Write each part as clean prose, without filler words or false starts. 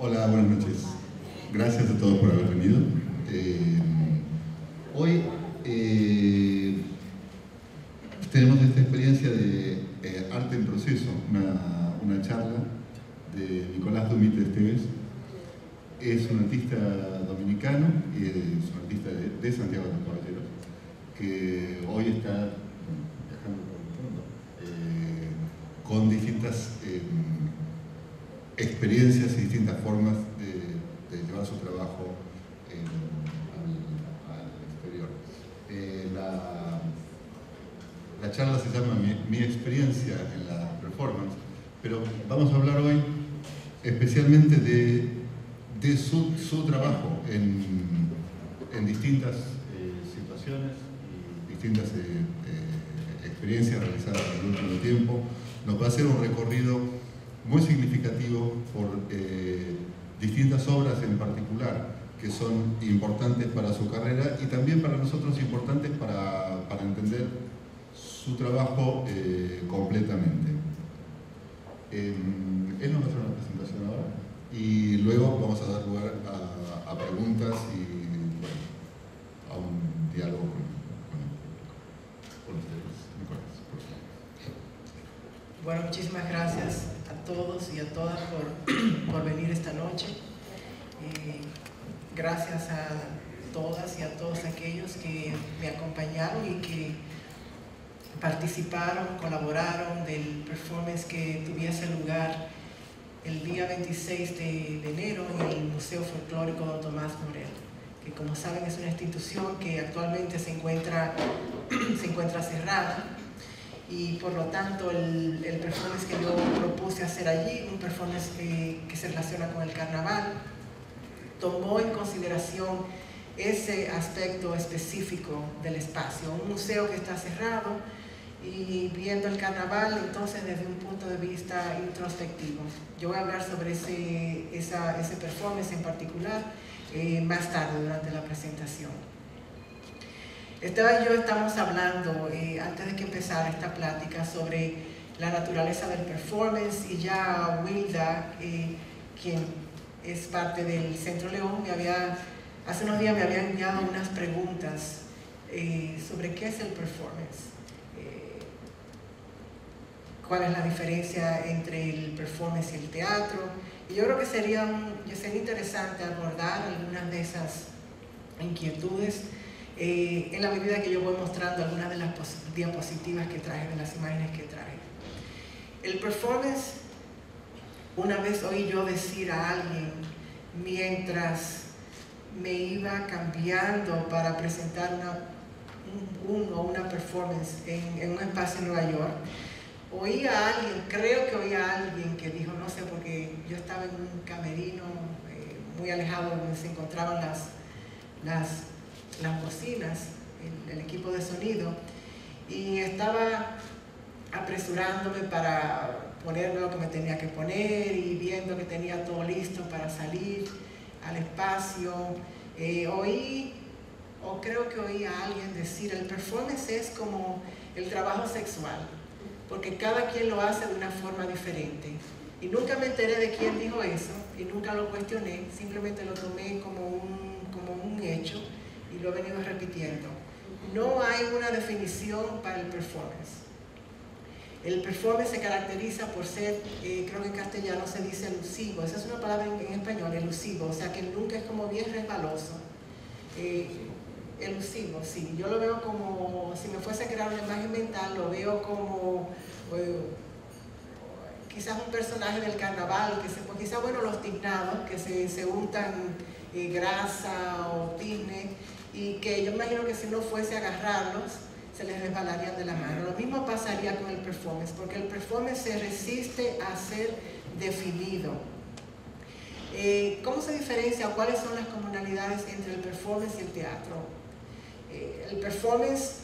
Hola, buenas noches. Gracias a todos por haber venido. Hoy tenemos esta experiencia de arte en proceso, una charla de Nicolás Dumit Esteves. Es un artista dominicano, es un artista de Santiago de los Caballeros, que hoy está viajando por el mundo con distintas experiencias y distintas formas de llevar su trabajo al exterior. La charla se llama Mi experiencia en la performance, pero vamos a hablar hoy especialmente de su trabajo en distintas situaciones y distintas experiencias realizadas en el último tiempo. Nos va a hacer un recorrido muy significativo por distintas obras en particular que son importantes para su carrera y también para nosotros importantes para entender su trabajo completamente. Él nos va a hacer una presentación ahora y luego vamos a dar lugar a preguntas y bueno, a un diálogo con ustedes. Nicolás, por favor. Bueno, muchísimas gracias a todos y a todas por venir esta noche. Gracias a todas y a todos aquellos que me acompañaron y que participaron, colaboraron del performance que tuviese lugar el día 26 de enero en el Museo Folclórico Don Tomás Morel, que como saben es una institución que actualmente se encuentra cerrada. Y por lo tanto el performance que yo propuse hacer allí, un performance que se relaciona con el carnaval, tomó en consideración ese aspecto específico del espacio, un museo que está cerrado y viendo el carnaval entonces desde un punto de vista introspectivo. Yo voy a hablar sobre ese performance en particular más tarde durante la presentación. Esteban y yo estamos hablando, antes de que empezara esta plática, sobre la naturaleza del performance, y ya Wilda, quien es parte del Centro León, hace unos días me había enviado unas preguntas sobre qué es el performance, cuál es la diferencia entre el performance y el teatro, y yo creo que sería interesante abordar algunas de esas inquietudes en la medida que yo voy mostrando algunas de las diapositivas que traje, de las imágenes que traje. El performance, una vez oí yo decir a alguien, mientras me iba cambiando para presentar una performance en un espacio en Nueva York, oí a alguien, creo que oí a alguien que dijo, no sé, porque yo estaba en un camerino muy alejado donde se encontraban las bocinas, el equipo de sonido, y estaba apresurándome para ponerme lo que me tenía que poner y viendo que tenía todo listo para salir al espacio. Creo que oí a alguien decir, el performance es como el trabajo sexual, porque cada quien lo hace de una forma diferente. Y nunca me enteré de quién dijo eso y nunca lo cuestioné, simplemente lo tomé como un hecho y lo he venido repitiendo. No hay una definición para el performance. El performance se caracteriza por ser, creo que en castellano se dice elusivo, esa es una palabra en español, elusivo, o sea que nunca es como bien resbaloso. Elusivo, sí, yo lo veo como, si me fuese a crear una imagen mental, lo veo como quizás un personaje del carnaval, quizás bueno, los tiznados que se untan grasa o tizne, y que yo imagino que si uno fuese a agarrarlos se les resbalarían de la mano. Lo mismo pasaría con el performance, porque el performance se resiste a ser definido. ¿Cómo se diferencia? ¿Cuáles son las comunalidades entre el performance y el teatro? El performance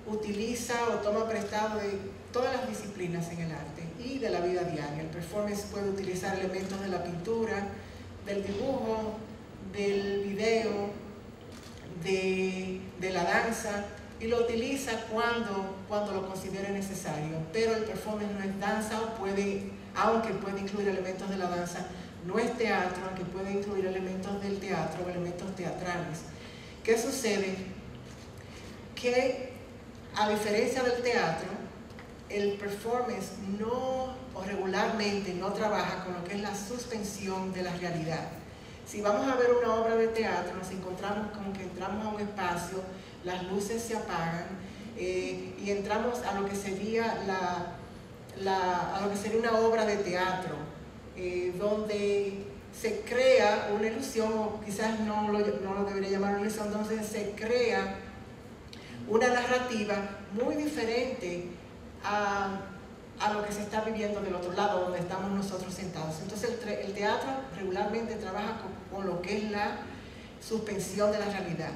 utiliza o toma prestado de todas las disciplinas en el arte y de la vida diaria. El performance puede utilizar elementos de la pintura, del dibujo, del video, de la danza, y lo utiliza cuando lo considere necesario, pero el performance no es danza o puede aunque puede incluir elementos de la danza, no es teatro, aunque puede incluir elementos del teatro o elementos teatrales. ¿Qué sucede? Que a diferencia del teatro, el performance no, o regularmente no trabaja con lo que es la suspensión de la realidad. Si vamos a ver una obra de teatro, nos encontramos con que entramos a un espacio, las luces se apagan y entramos a lo que sería una obra de teatro, donde se crea una ilusión, o quizás no lo debería llamar una ilusión, donde se crea una narrativa muy diferente a lo que se está viviendo del otro lado, donde estamos nosotros sentados. Entonces el teatro regularmente trabaja con lo que es la suspensión de la realidad.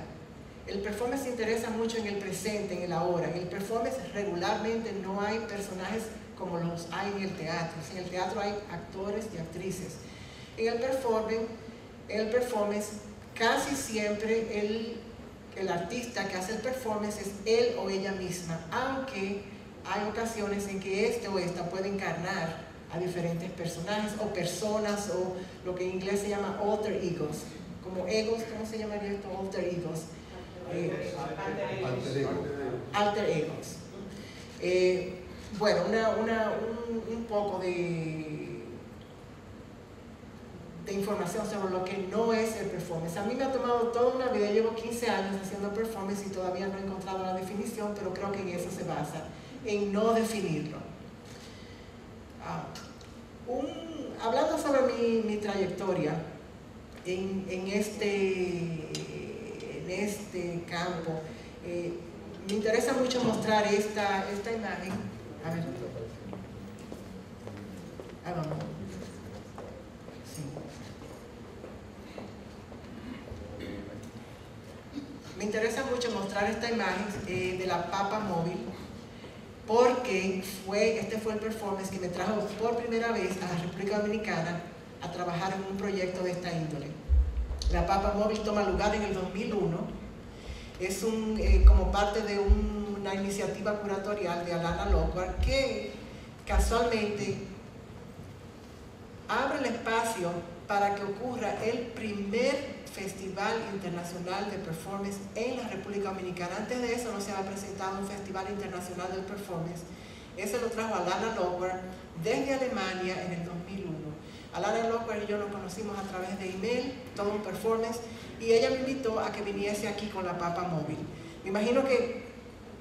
El performance se interesa mucho en el presente, en el ahora. En el performance regularmente no hay personajes como los hay en el teatro. En el teatro hay actores y actrices. En el performance casi siempre el artista que hace el performance es él o ella misma, aunque hay ocasiones en que este o esta puede encarnar a diferentes personajes o personas, o lo que en inglés se llama alter egos, como egos. ¿Cómo se llamaría esto? Alter egos. Alter egos. Bueno, un poco de información sobre lo que no es el performance. A mí me ha tomado toda una vida, llevo 15 años haciendo performance y todavía no he encontrado la definición, pero creo que en eso se basa, en no definirlo. Hablando sobre mi trayectoria en este campo, me interesa mucho mostrar esta imagen. A ver. Vamos. Sí. Me interesa mucho mostrar esta imagen de la papa móvil, porque este fue el performance que me trajo por primera vez a la República Dominicana a trabajar en un proyecto de esta índole. La papa móvil toma lugar en el 2001. Es como parte de una iniciativa curatorial de Alana Lockhart, que casualmente abre el espacio para que ocurra el primer Festival Internacional de Performance en la República Dominicana. Antes de eso no se había presentado un Festival Internacional del Performance. Ese lo trajo Alana Lockhart desde Alemania en el 2001. Alana Lockhart y yo nos conocimos a través de email, todo un performance, y ella me invitó a que viniese aquí con la papa móvil. Me imagino que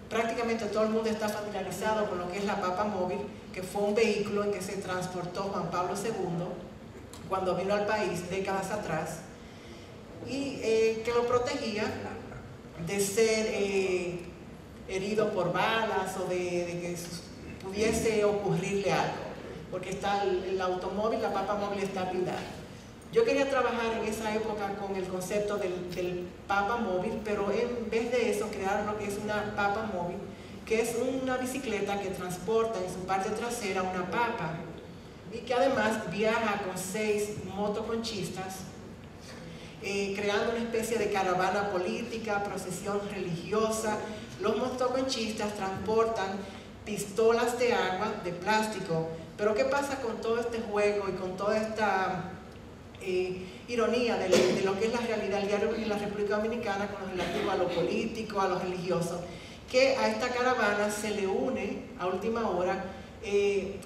prácticamente todo el mundo está familiarizado con lo que es la papa móvil, que fue un vehículo en que se transportó Juan Pablo II cuando vino al país décadas atrás, y que lo protegía de ser herido por balas o de que pudiese ocurrirle algo, porque está el automóvil, la papa móvil está blindada. Yo quería trabajar en esa época con el concepto del papa móvil, pero en vez de eso crear lo que es una papa móvil, que es una bicicleta que transporta en su parte trasera una papa y que además viaja con 6 motoconchistas, creando una especie de caravana política, procesión religiosa. Los motoconchistas transportan pistolas de agua de plástico. Pero ¿qué pasa con todo este juego y con toda esta ironía de lo que es la realidad del diario en la República Dominicana con lo relativo a lo político, a lo religioso? Que a esta caravana se le une a última hora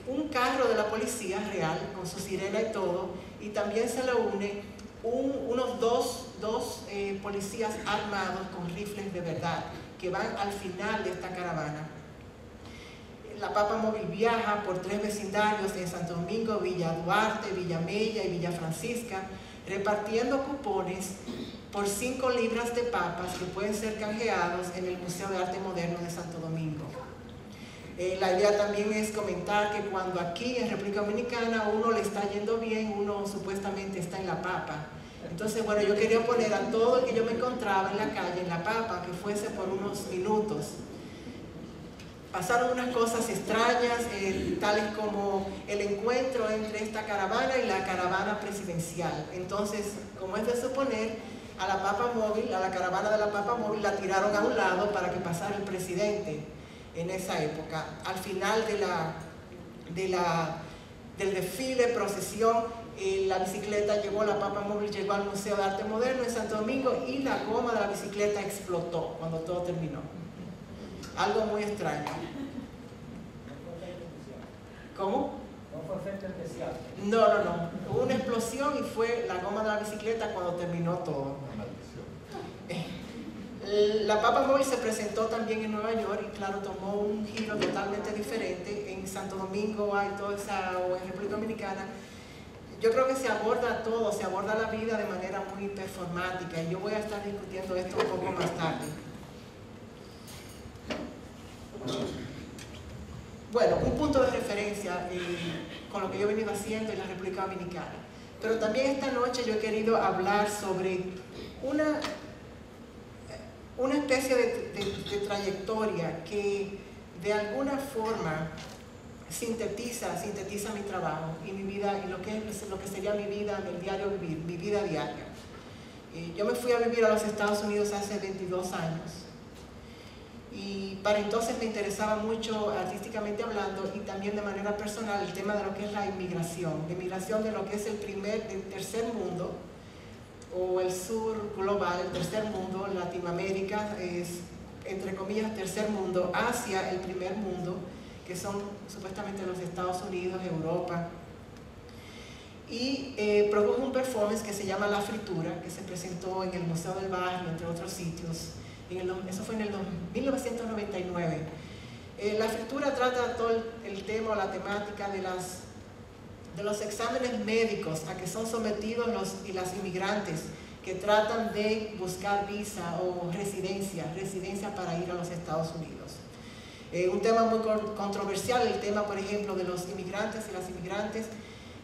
un carro de la policía real con su sirena y todo, y también se le une unos dos policías armados con rifles de verdad que van al final de esta caravana. La papa móvil viaja por 3 vecindarios en Santo Domingo, Villa Duarte, Villa Mella y Villa Francisca, repartiendo cupones por 5 libras de papas que pueden ser canjeados en el Museo de Arte Moderno de Santo Domingo. La idea también es comentar que cuando aquí en República Dominicana a uno le está yendo bien, uno supuestamente está en la papa. Entonces, bueno, yo quería poner a todo el que yo me encontraba en la calle, en la papa, que fuese por unos minutos. Pasaron unas cosas extrañas, tales como el encuentro entre esta caravana y la caravana presidencial. Entonces, como es de suponer, a la papa móvil, a la caravana de la papa móvil, la tiraron a un lado para que pasara el presidente en esa época. Al final del desfile, procesión, la bicicleta llegó, la Papa Móvil llegó al Museo de Arte Moderno en Santo Domingo y la goma de la bicicleta explotó cuando todo terminó. Algo muy extraño. ¿Cómo? ¿No fue efecto especial? No. Hubo una explosión y fue la goma de la bicicleta cuando terminó todo. La Papa Móvil se presentó también en Nueva York y claro, tomó un giro totalmente diferente. En Santo Domingo hay toda esa, o en República Dominicana, yo creo que se aborda todo, se aborda la vida de manera muy performática y yo voy a estar discutiendo esto un poco más tarde. Bueno, un punto de referencia con lo que yo he venido haciendo en la República Dominicana. Pero también esta noche yo he querido hablar sobre una especie de trayectoria que de alguna forma sintetiza mi trabajo y mi vida, y lo que sería mi vida, el diario vivir, mi vida diaria. Yo me fui a vivir a los Estados Unidos hace 22 años y para entonces me interesaba mucho, artísticamente hablando y también de manera personal, el tema de lo que es la inmigración de lo que es el tercer mundo o el sur global, el tercer mundo. Latinoamérica es, entre comillas, tercer mundo, Asia el primer mundo, que son supuestamente los Estados Unidos, Europa. Y produjo un performance que se llama La Fritura, que se presentó en el Museo del Barrio, entre otros sitios. Eso fue en el 1999. La Fritura trata todo el tema o la temática de los exámenes médicos a que son sometidos los y las inmigrantes que tratan de buscar visa o residencia para ir a los Estados Unidos. Un tema muy controversial, el tema, por ejemplo, de los inmigrantes y las inmigrantes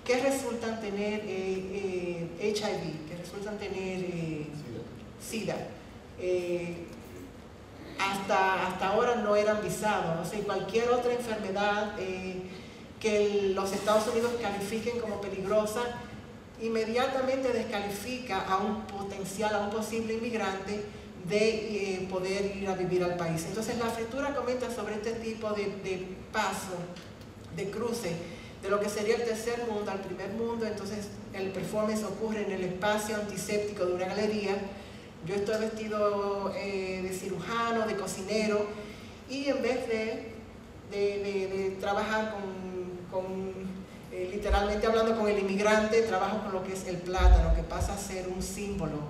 que resultan tener HIV, que resultan tener SIDA. Hasta ahora no eran visados, o sea, cualquier otra enfermedad que los Estados Unidos califiquen como peligrosa, inmediatamente descalifica a un posible inmigrante de poder ir a vivir al país. Entonces la Fritura comenta sobre este tipo de paso, de cruce, de lo que sería el tercer mundo al primer mundo. Entonces el performance ocurre en el espacio antiséptico de una galería. Yo estoy vestido de cirujano, de cocinero, y en vez de trabajar literalmente hablando con el inmigrante, trabajo con lo que es el plátano, que pasa a ser un símbolo,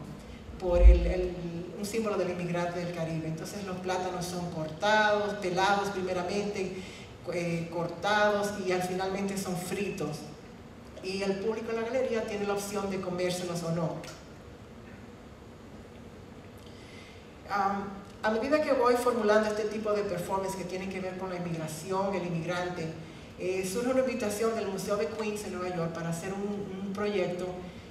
un símbolo del inmigrante del Caribe. Entonces los plátanos son cortados, pelados primeramente, cortados y finalmente son fritos. Y el público en la galería tiene la opción de comérselos o no. A medida que voy formulando este tipo de performance que tienen que ver con la inmigración, el inmigrante, surge una invitación del Museo de Queens en Nueva York para hacer un proyecto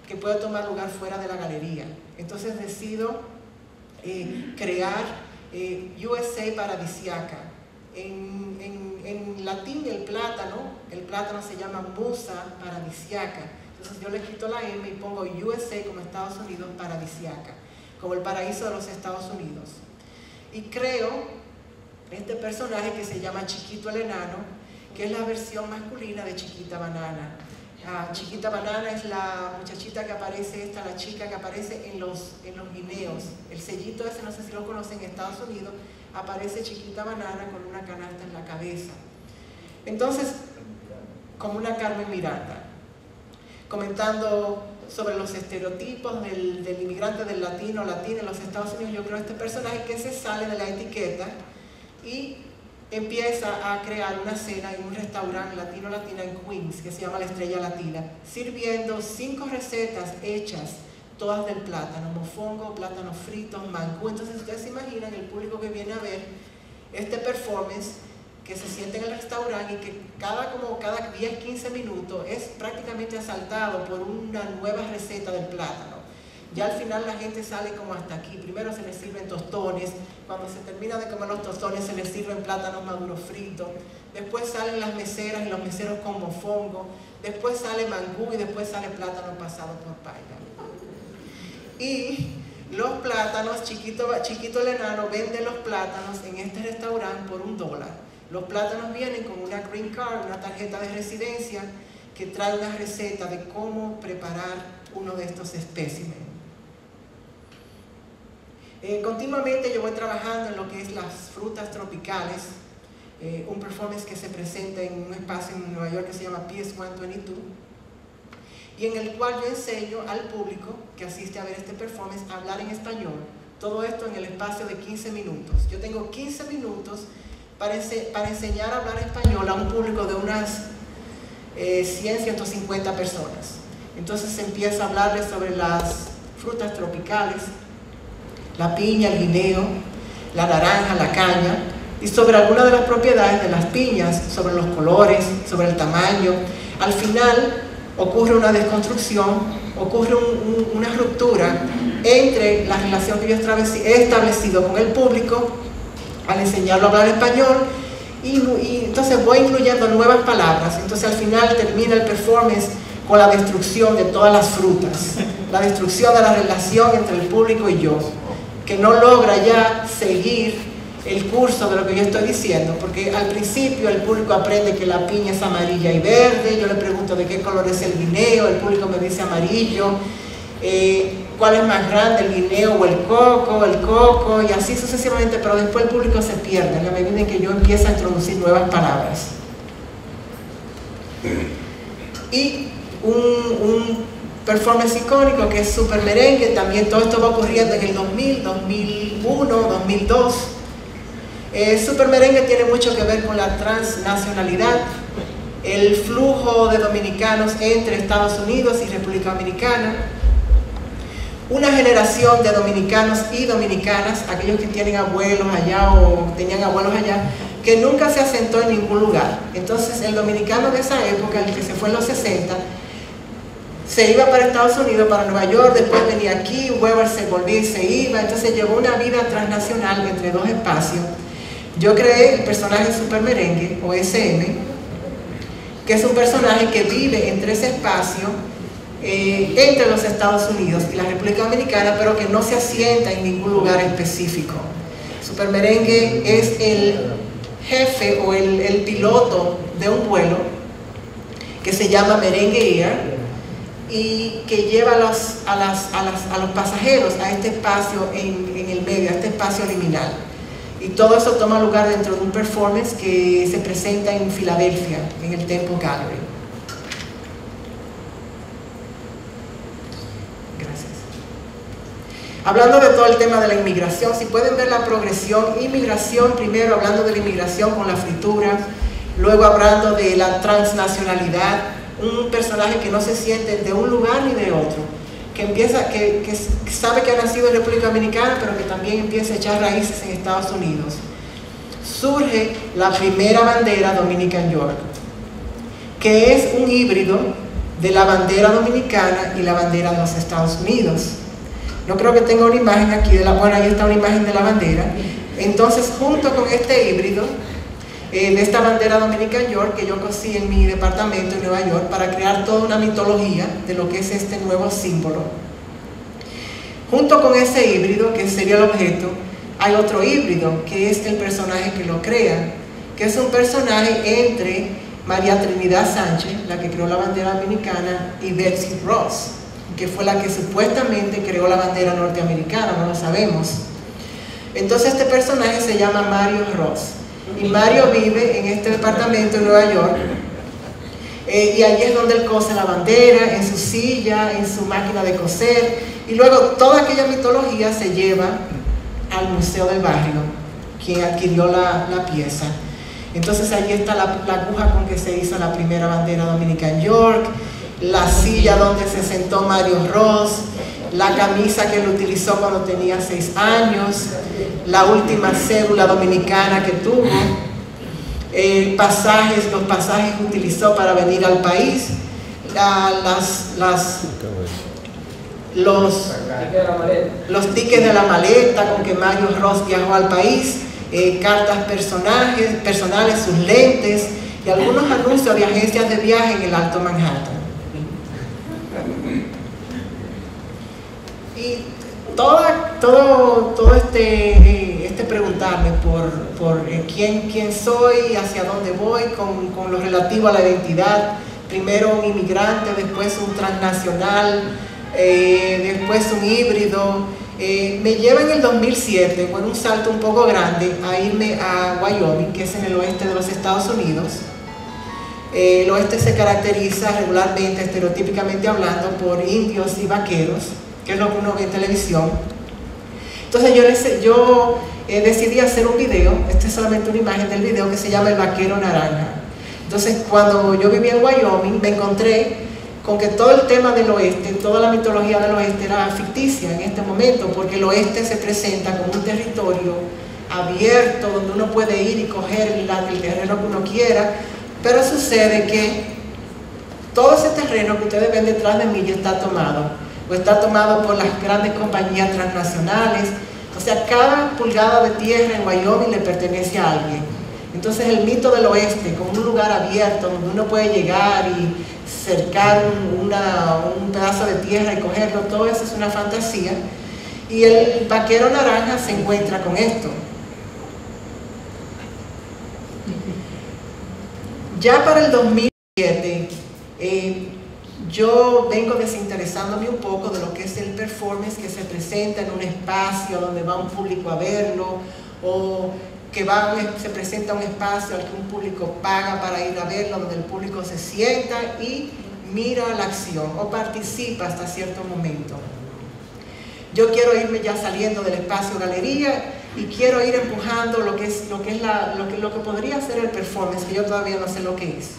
que pueda tomar lugar fuera de la galería. Entonces decido crear USA Paradisiaca. En latín el plátano se llama Musa Paradisiaca. Entonces yo le quito la M y pongo USA como Estados Unidos Paradisiaca, como el paraíso de los Estados Unidos. Y creo este personaje que se llama Chiquito el Enano, que es la versión masculina de Chiquita Banana. Chiquita Banana es la muchachita que aparece, la chica que aparece en los guineos. El sellito ese, no sé si lo conocen, en Estados Unidos, aparece Chiquita Banana con una canasta en la cabeza. Entonces, como una Carmen Miranda, comentando sobre los estereotipos del inmigrante, del latino en los Estados Unidos. Yo creo este personaje que se sale de la etiqueta y empieza a crear una cena en un restaurante latino-latina en Queens que se llama La Estrella Latina, sirviendo 5 recetas hechas todas del plátano, mofongo, plátanos fritos, mangú. Entonces ustedes se imaginan el público que viene a ver este performance, que se siente en el restaurante y que cada 10-15 minutos es prácticamente asaltado por una nueva receta del plátano. Ya al final la gente sale como hasta aquí. Primero se les sirven tostones, cuando se termina de comer los tostones se les sirven plátanos maduros fritos, después salen las meseras y los meseros con mofongo, después sale mangú y después sale plátano pasado por paila. Y los plátanos, Chiquito el Enano vende los plátanos en este restaurante por $1. Los plátanos vienen con una green card, una tarjeta de residencia, que trae una receta de cómo preparar uno de estos especímenes. Continuamente yo voy trabajando en lo que es las frutas tropicales, un performance que se presenta en un espacio en Nueva York que se llama PS122, y en el cual yo enseño al público que asiste a ver este performance a hablar en español. Todo esto en el espacio de 15 minutos. Yo tengo 15 minutos para enseñar a hablar español a un público de unas 100, 150 personas. Entonces se empieza a hablarles sobre las frutas tropicales, la piña, el guineo, la naranja, la caña, y sobre algunas de las propiedades de las piñas, sobre los colores, sobre el tamaño. Al final ocurre una desconstrucción, ocurre una ruptura entre la relación que yo he establecido con el público al enseñarlo a hablar español, y entonces voy incluyendo nuevas palabras. Entonces al final termina el performance con la destrucción de todas las frutas, la destrucción de la relación entre el público y yo, que no logra ya seguir el curso de lo que yo estoy diciendo, porque al principio el público aprende que la piña es amarilla y verde, yo le pregunto de qué color es el guineo, el público me dice amarillo, cuál es más grande, el guineo o el coco, y así sucesivamente, pero después el público se pierde en la medida en que yo empiezo a introducir nuevas palabras. Y un performance icónico que es Super Merengue, también todo esto va ocurriendo en el 2000, 2001, 2002. Super Merengue tiene mucho que ver con la transnacionalidad, el flujo de dominicanos entre Estados Unidos y República Dominicana, una generación de dominicanos y dominicanas, aquellos que tienen abuelos allá o tenían abuelos allá, que nunca se asentó en ningún lugar. Entonces el dominicano de esa época, el que se fue en los 60, se iba para Estados Unidos, para Nueva York, después venía aquí, Weber se volvía y se iba, entonces llevó una vida transnacional entre dos espacios. Yo creé el personaje Super Merengue, o SM, que es un personaje que vive entre ese espacio, entre los Estados Unidos y la República Dominicana, pero que no se asienta en ningún lugar específico. Super Merengue es el jefe o el piloto de un vuelo que se llama Merengue Air, y que lleva a los pasajeros a este espacio en el medio, a este espacio liminal. Y todo eso toma lugar dentro de un performance que se presenta en Filadelfia, en el Temple Gallery. Gracias. Hablando de todo el tema de la inmigración, si pueden ver la progresión, inmigración, primero hablando de la inmigración con la fritura, luego hablando de la transnacionalidad, un personaje que no se siente de un lugar ni de otro, que sabe que ha nacido en República Dominicana, pero que también empieza a echar raíces en Estados Unidos. Surge la primera bandera Dominican York, que es un híbrido de la bandera dominicana y la bandera de los Estados Unidos. No creo que tenga una imagen aquí, bueno, ahí está una imagen de la bandera. Entonces, junto con este híbrido, de esta bandera Dominican York, que yo cosí en mi departamento en Nueva York para crear toda una mitología de lo que es este nuevo símbolo. Junto con ese híbrido, que sería el objeto, hay otro híbrido, que es el personaje que lo crea, que es un personaje entre María Trinidad Sánchez, la que creó la bandera dominicana, y Betsy Ross, que fue la que supuestamente creó la bandera norteamericana, no lo sabemos. Entonces este personaje se llama Mario Ross. Y Mario vive en este departamento en Nueva York, y allí es donde él cose la bandera, en su silla, en su máquina de coser, y luego toda aquella mitología se lleva al Museo del Barrio, quien adquirió la pieza. Entonces allí está la aguja con que se hizo la primera bandera Dominican York, la silla donde se sentó Mario Ross, la camisa que él utilizó cuando tenía 6 años, la última cédula dominicana que tuvo, los pasajes que utilizó para venir al país, los tickets de la maleta con que Mario Ross viajó al país, cartas personales, sus lentes y algunos anuncios de agencias de viaje en el Alto Manhattan. Y todo este preguntarme por quién soy, hacia dónde voy, con lo relativo a la identidad, primero un inmigrante, después un transnacional, después un híbrido. Me lleva en el 2007, con un salto un poco grande, a irme a Wyoming, que es en el oeste de los Estados Unidos. El oeste se caracteriza regularmente, estereotípicamente hablando, por indios y vaqueros, que es lo que uno ve en televisión. Entonces yo decidí hacer un video, esta es solamente una imagen del video, que se llama El Vaquero Naranja. Entonces, cuando yo vivía en Wyoming, me encontré con que todo el tema del oeste, toda la mitología del oeste era ficticia en este momento, porque el oeste se presenta como un territorio abierto, donde uno puede ir y coger el terreno que uno quiera, pero sucede que todo ese terreno que ustedes ven detrás de mí ya está tomado, o está tomado por las grandes compañías transnacionales. O sea, cada pulgada de tierra en Wyoming le pertenece a alguien. Entonces el mito del oeste, como un lugar abierto donde uno puede llegar y cercar un pedazo de tierra y cogerlo, todo eso es una fantasía. Y el Vaquero Naranja se encuentra con esto. Ya para el 2007, yo vengo desinteresándome un poco de lo que es el performance que se presenta en un espacio donde va un público a verlo, o que se presenta un espacio al que un público paga para ir a verlo, donde el público se sienta y mira la acción o participa hasta cierto momento. Yo quiero irme ya saliendo del espacio galería y quiero ir empujando lo que podría ser el performance, que yo todavía no sé lo que es.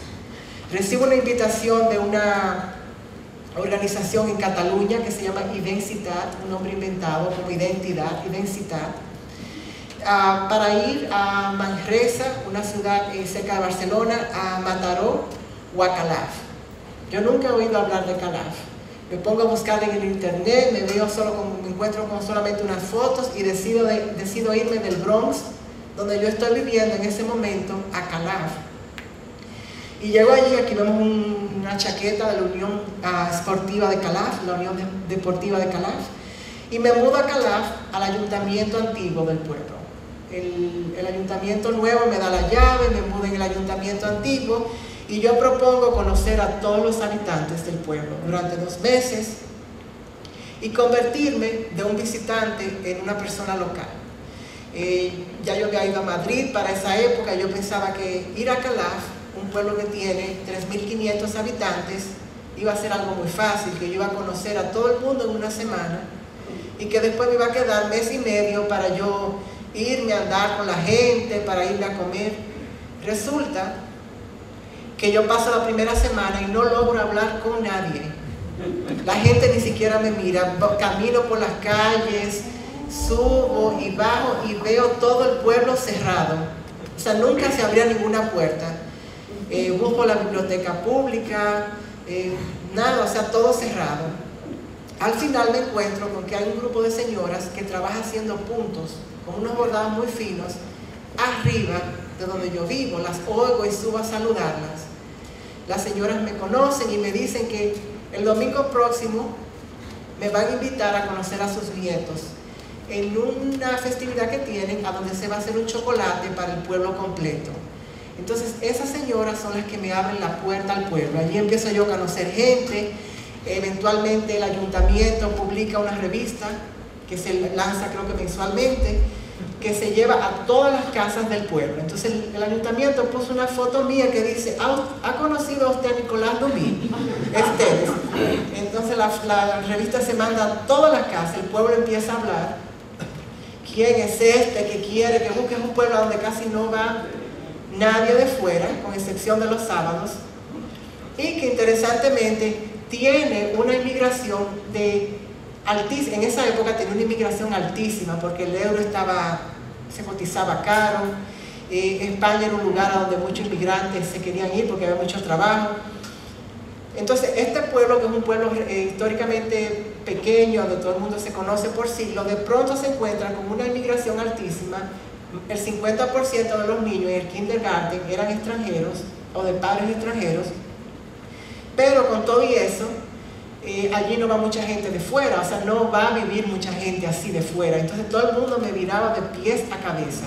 Recibo una invitación de una organización en Cataluña que se llama Identitat, un nombre inventado como identidad, Identitat, para ir a Manresa, una ciudad cerca de Barcelona, a Mataró o a Calaf. Yo nunca he oído hablar de Calaf. Me pongo a buscar en el internet, me encuentro con solamente unas fotos y decido irme del Bronx, donde yo estoy viviendo en ese momento, a Calaf. Y llego allí, aquí vemos una chaqueta de la Unión Esportiva de Calaf, la Unión Deportiva de Calaf, y me mudo a Calaf, al ayuntamiento antiguo del pueblo. El ayuntamiento nuevo me da la llave, me mudo en el ayuntamiento antiguo, y yo propongo conocer a todos los habitantes del pueblo durante 2 meses y convertirme de un visitante en una persona local. Ya yo había ido a Madrid para esa época, yo pensaba que ir a Calaf, un pueblo que tiene 3.500 habitantes, iba a ser algo muy fácil, que yo iba a conocer a todo el mundo en una semana y que después me iba a quedar 1 mes y medio para yo irme a andar con la gente, para irme a comer. Resulta que yo paso la primera semana y no logro hablar con nadie. La gente ni siquiera me mira, camino por las calles, subo y bajo y veo todo el pueblo cerrado. O sea, nunca se abría ninguna puerta. Busco la biblioteca pública, nada, o sea, todo cerrado. Al final me encuentro con que hay un grupo de señoras que trabaja haciendo puntos con unos bordados muy finos arriba de donde yo vivo. Las oigo y subo a saludarlas. Las señoras me conocen y me dicen que el domingo próximo me van a invitar a conocer a sus nietos en una festividad que tienen, a donde se va a hacer un chocolate para el pueblo completo. Entonces esas señoras son las que me abren la puerta al pueblo. Allí empiezo yo a conocer gente. Eventualmente el ayuntamiento publica una revista que se lanza, creo que mensualmente, que se lleva a todas las casas del pueblo. Entonces el ayuntamiento puso una foto mía que dice: ¿ha conocido usted a Nicolás Dumí? Entonces la revista se manda a todas las casas, el pueblo empieza a hablar. ¿Quién es este que quiere que busque un pueblo donde casi no va nadie de fuera, con excepción de los sábados? Y que interesantemente tiene una inmigración altísima. En esa época tenía una inmigración altísima porque el euro se cotizaba caro. España era un lugar a donde muchos inmigrantes se querían ir porque había mucho trabajo. Entonces este pueblo, que es un pueblo históricamente pequeño, donde todo el mundo se conoce por siglos, de pronto se encuentra con una inmigración altísima. El 50% de los niños en el kindergarten eran extranjeros o de padres extranjeros, pero con todo y eso, allí no va mucha gente de fuera, o sea, no va a vivir mucha gente así de fuera. Entonces todo el mundo me miraba de pies a cabeza.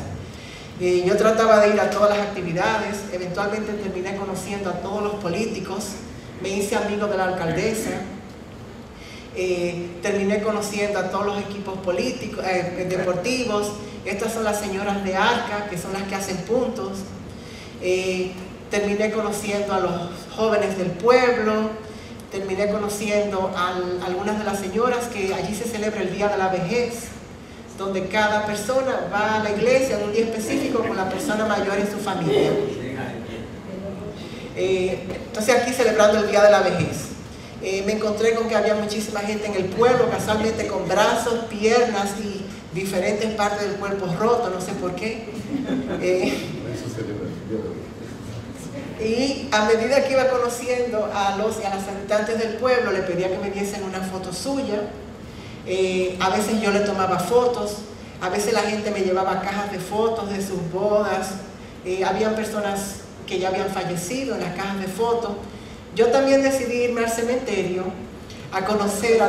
Yo trataba de ir a todas las actividades, eventualmente terminé conociendo a todos los políticos me hice amigo de la alcaldesa, terminé conociendo a todos los equipos políticos, deportivos. Estas son las señoras de Arca, que son las que hacen puntos. Terminé conociendo a los jóvenes del pueblo, terminé conociendo a algunas de las señoras, que allí se celebra el Día de la Vejez, donde cada persona va a la iglesia en un día específico con la persona mayor y su familia. Entonces aquí celebrando el Día de la Vejez. Me encontré con que había muchísima gente en el pueblo, casualmente con brazos, piernas y diferentes partes del cuerpo rotos, no sé por qué. Y a medida que iba conociendo a los y a las habitantes del pueblo, le pedía que me diesen una foto suya. A veces yo le tomaba fotos, a veces la gente me llevaba cajas de fotos de sus bodas. Habían personas que ya habían fallecido en las cajas de fotos. Yo también decidí irme al cementerio a conocer,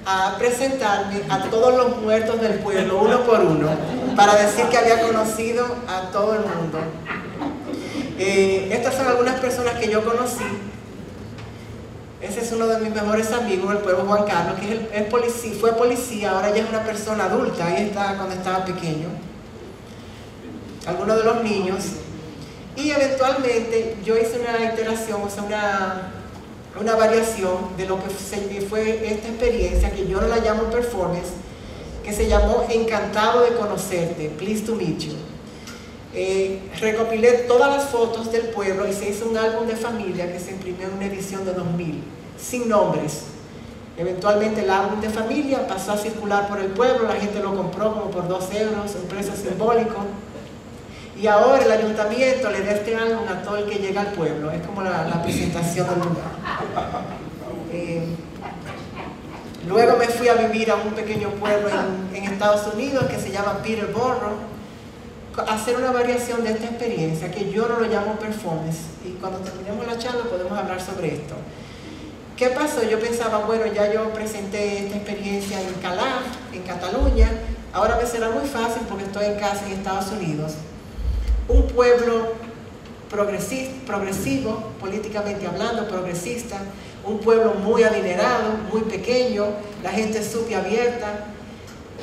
a presentarme a todos los muertos del pueblo, uno por uno, para decir que había conocido a todo el mundo. Estas son algunas personas que yo conocí. Ese es uno de mis mejores amigos del pueblo, Juan Carlos, que es policía, fue policía, ahora ya es una persona adulta, ahí está cuando estaba pequeño. Algunos de los niños. Y eventualmente yo hice una iteración, o sea, una variación de lo que fue esta experiencia, que yo no la llamo performance, que se llamó Encantado de Conocerte, Pleased to Meet You. Recopilé todas las fotos del pueblo y se hizo un álbum de familia que se imprimió en una edición de 2000, sin nombres. Eventualmente el álbum de familia pasó a circular por el pueblo, la gente lo compró como por 2 euros, un precio simbólico. Y ahora el ayuntamiento le da este álbum a todo el que llega al pueblo. Es como la presentación del lugar. Luego me fui a vivir a un pequeño pueblo en Estados Unidos que se llama Peterborough, a hacer una variación de esta experiencia, que yo no lo llamo performance. Y cuando terminemos la charla podemos hablar sobre esto. ¿Qué pasó? Yo pensaba, bueno, ya yo presenté esta experiencia en Calaf, en Cataluña. Ahora me será muy fácil porque estoy en casa en Estados Unidos. Un pueblo progresivo, políticamente hablando, progresista, un pueblo muy adinerado, muy pequeño, la gente es subabierta,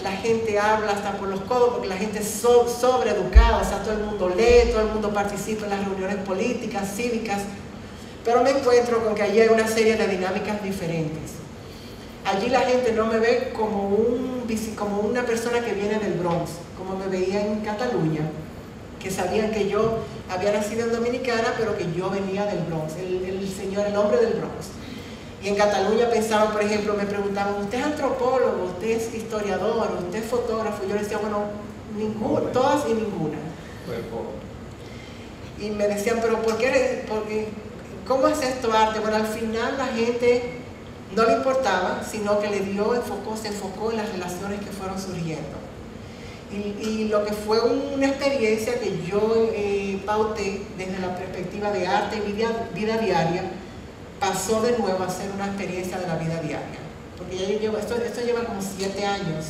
la gente habla hasta por los codos porque la gente es sobreeducada, o sea, todo el mundo lee, todo el mundo participa en las reuniones políticas, cívicas, pero me encuentro con que allí hay una serie de dinámicas diferentes. Allí la gente no me ve como una persona que viene del Bronx, como me veía en Cataluña, que sabían que yo había nacido en Dominicana, pero que yo venía del Bronx, el hombre del Bronx. Y en Cataluña pensaban, por ejemplo, me preguntaban, ¿usted es antropólogo? ¿Usted es historiador? ¿Usted es fotógrafo? Y yo les decía, bueno, ninguno, todas y ninguna. Y me decían, pero ¿por qué? ¿Cómo es esto arte? Bueno, al final la gente no le importaba, sino que se enfocó en las relaciones que fueron surgiendo. Y lo que fue una experiencia que yo pauté desde la perspectiva de arte y vida diaria, pasó de nuevo a ser una experiencia de la vida diaria. Porque ya esto lleva como 7 años.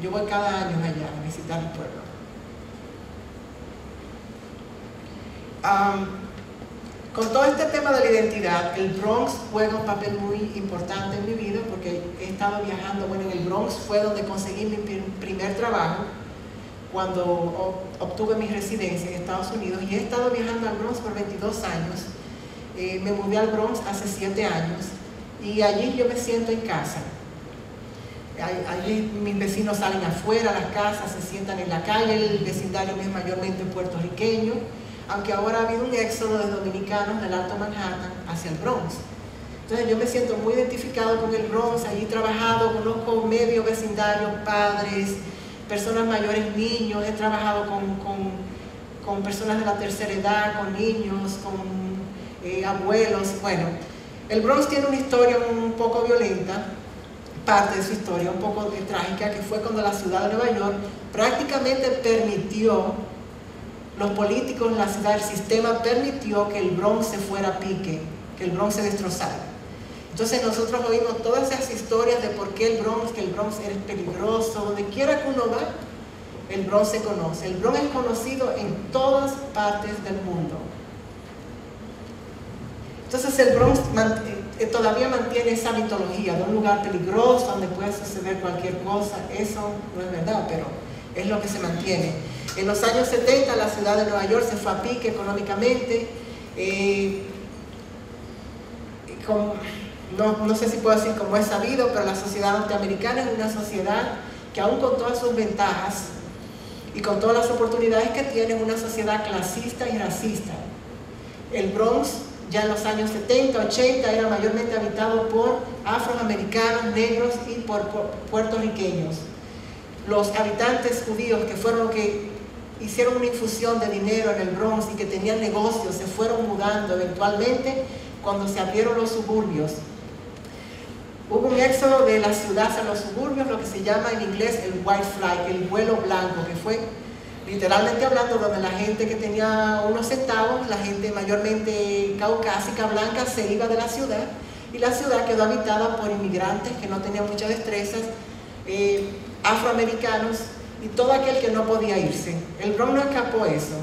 Yo voy cada año allá a visitar el pueblo. Con todo este tema de la identidad, el Bronx juega un papel muy importante en mi vida porque he estado viajando. Bueno, en el Bronx fue donde conseguí mi primer trabajo, cuando obtuve mi residencia en Estados Unidos, y he estado viajando al Bronx por 22 años. Me mudé al Bronx hace 7 años y allí yo me siento en casa. Allí mis vecinos salen afuera a las casas, se sientan en la calle, el vecindario es mayormente puertorriqueño, aunque ahora ha habido un éxodo de dominicanos del Alto Manhattan hacia el Bronx. Entonces yo me siento muy identificado con el Bronx, allí he trabajado, conozco medio vecindario, padres, personas mayores, niños, he trabajado con personas de la tercera edad, con niños, con abuelos. Bueno, el Bronx tiene una historia un poco violenta, parte de su historia un poco trágica, que fue cuando la ciudad de Nueva York prácticamente permitió, los políticos, la ciudad, el sistema permitió que el Bronx se fuera a pique, que el Bronx se destrozara. Entonces nosotros oímos todas esas historias de por qué el Bronx, que el Bronx es peligroso, donde quiera que uno va, el Bronx se conoce. El Bronx es conocido en todas partes del mundo. Entonces el Bronx todavía mantiene esa mitología de un lugar peligroso donde puede suceder cualquier cosa. Eso no es verdad, pero es lo que se mantiene. En los años 70 la ciudad de Nueva York se fue a pique económicamente. No sé si puedo decir como es sabido, pero la sociedad norteamericana es una sociedad que aún con todas sus ventajas y con todas las oportunidades que tiene, es una sociedad clasista y racista. El Bronx ya en los años 70, 80 era mayormente habitado por afroamericanos, negros y por puertorriqueños. Los habitantes judíos, que fueron los que hicieron una infusión de dinero en el Bronx y que tenían negocios, se fueron mudando eventualmente cuando se abrieron los suburbios. Hubo un éxodo de la ciudad a los suburbios, lo que se llama en inglés el white flight, el vuelo blanco, que fue literalmente hablando donde la gente que tenía unos centavos, la gente mayormente caucásica, blanca, se iba de la ciudad, y la ciudad quedó habitada por inmigrantes que no tenían muchas destrezas, afroamericanos y todo aquel que no podía irse. El Bronx no escapó eso.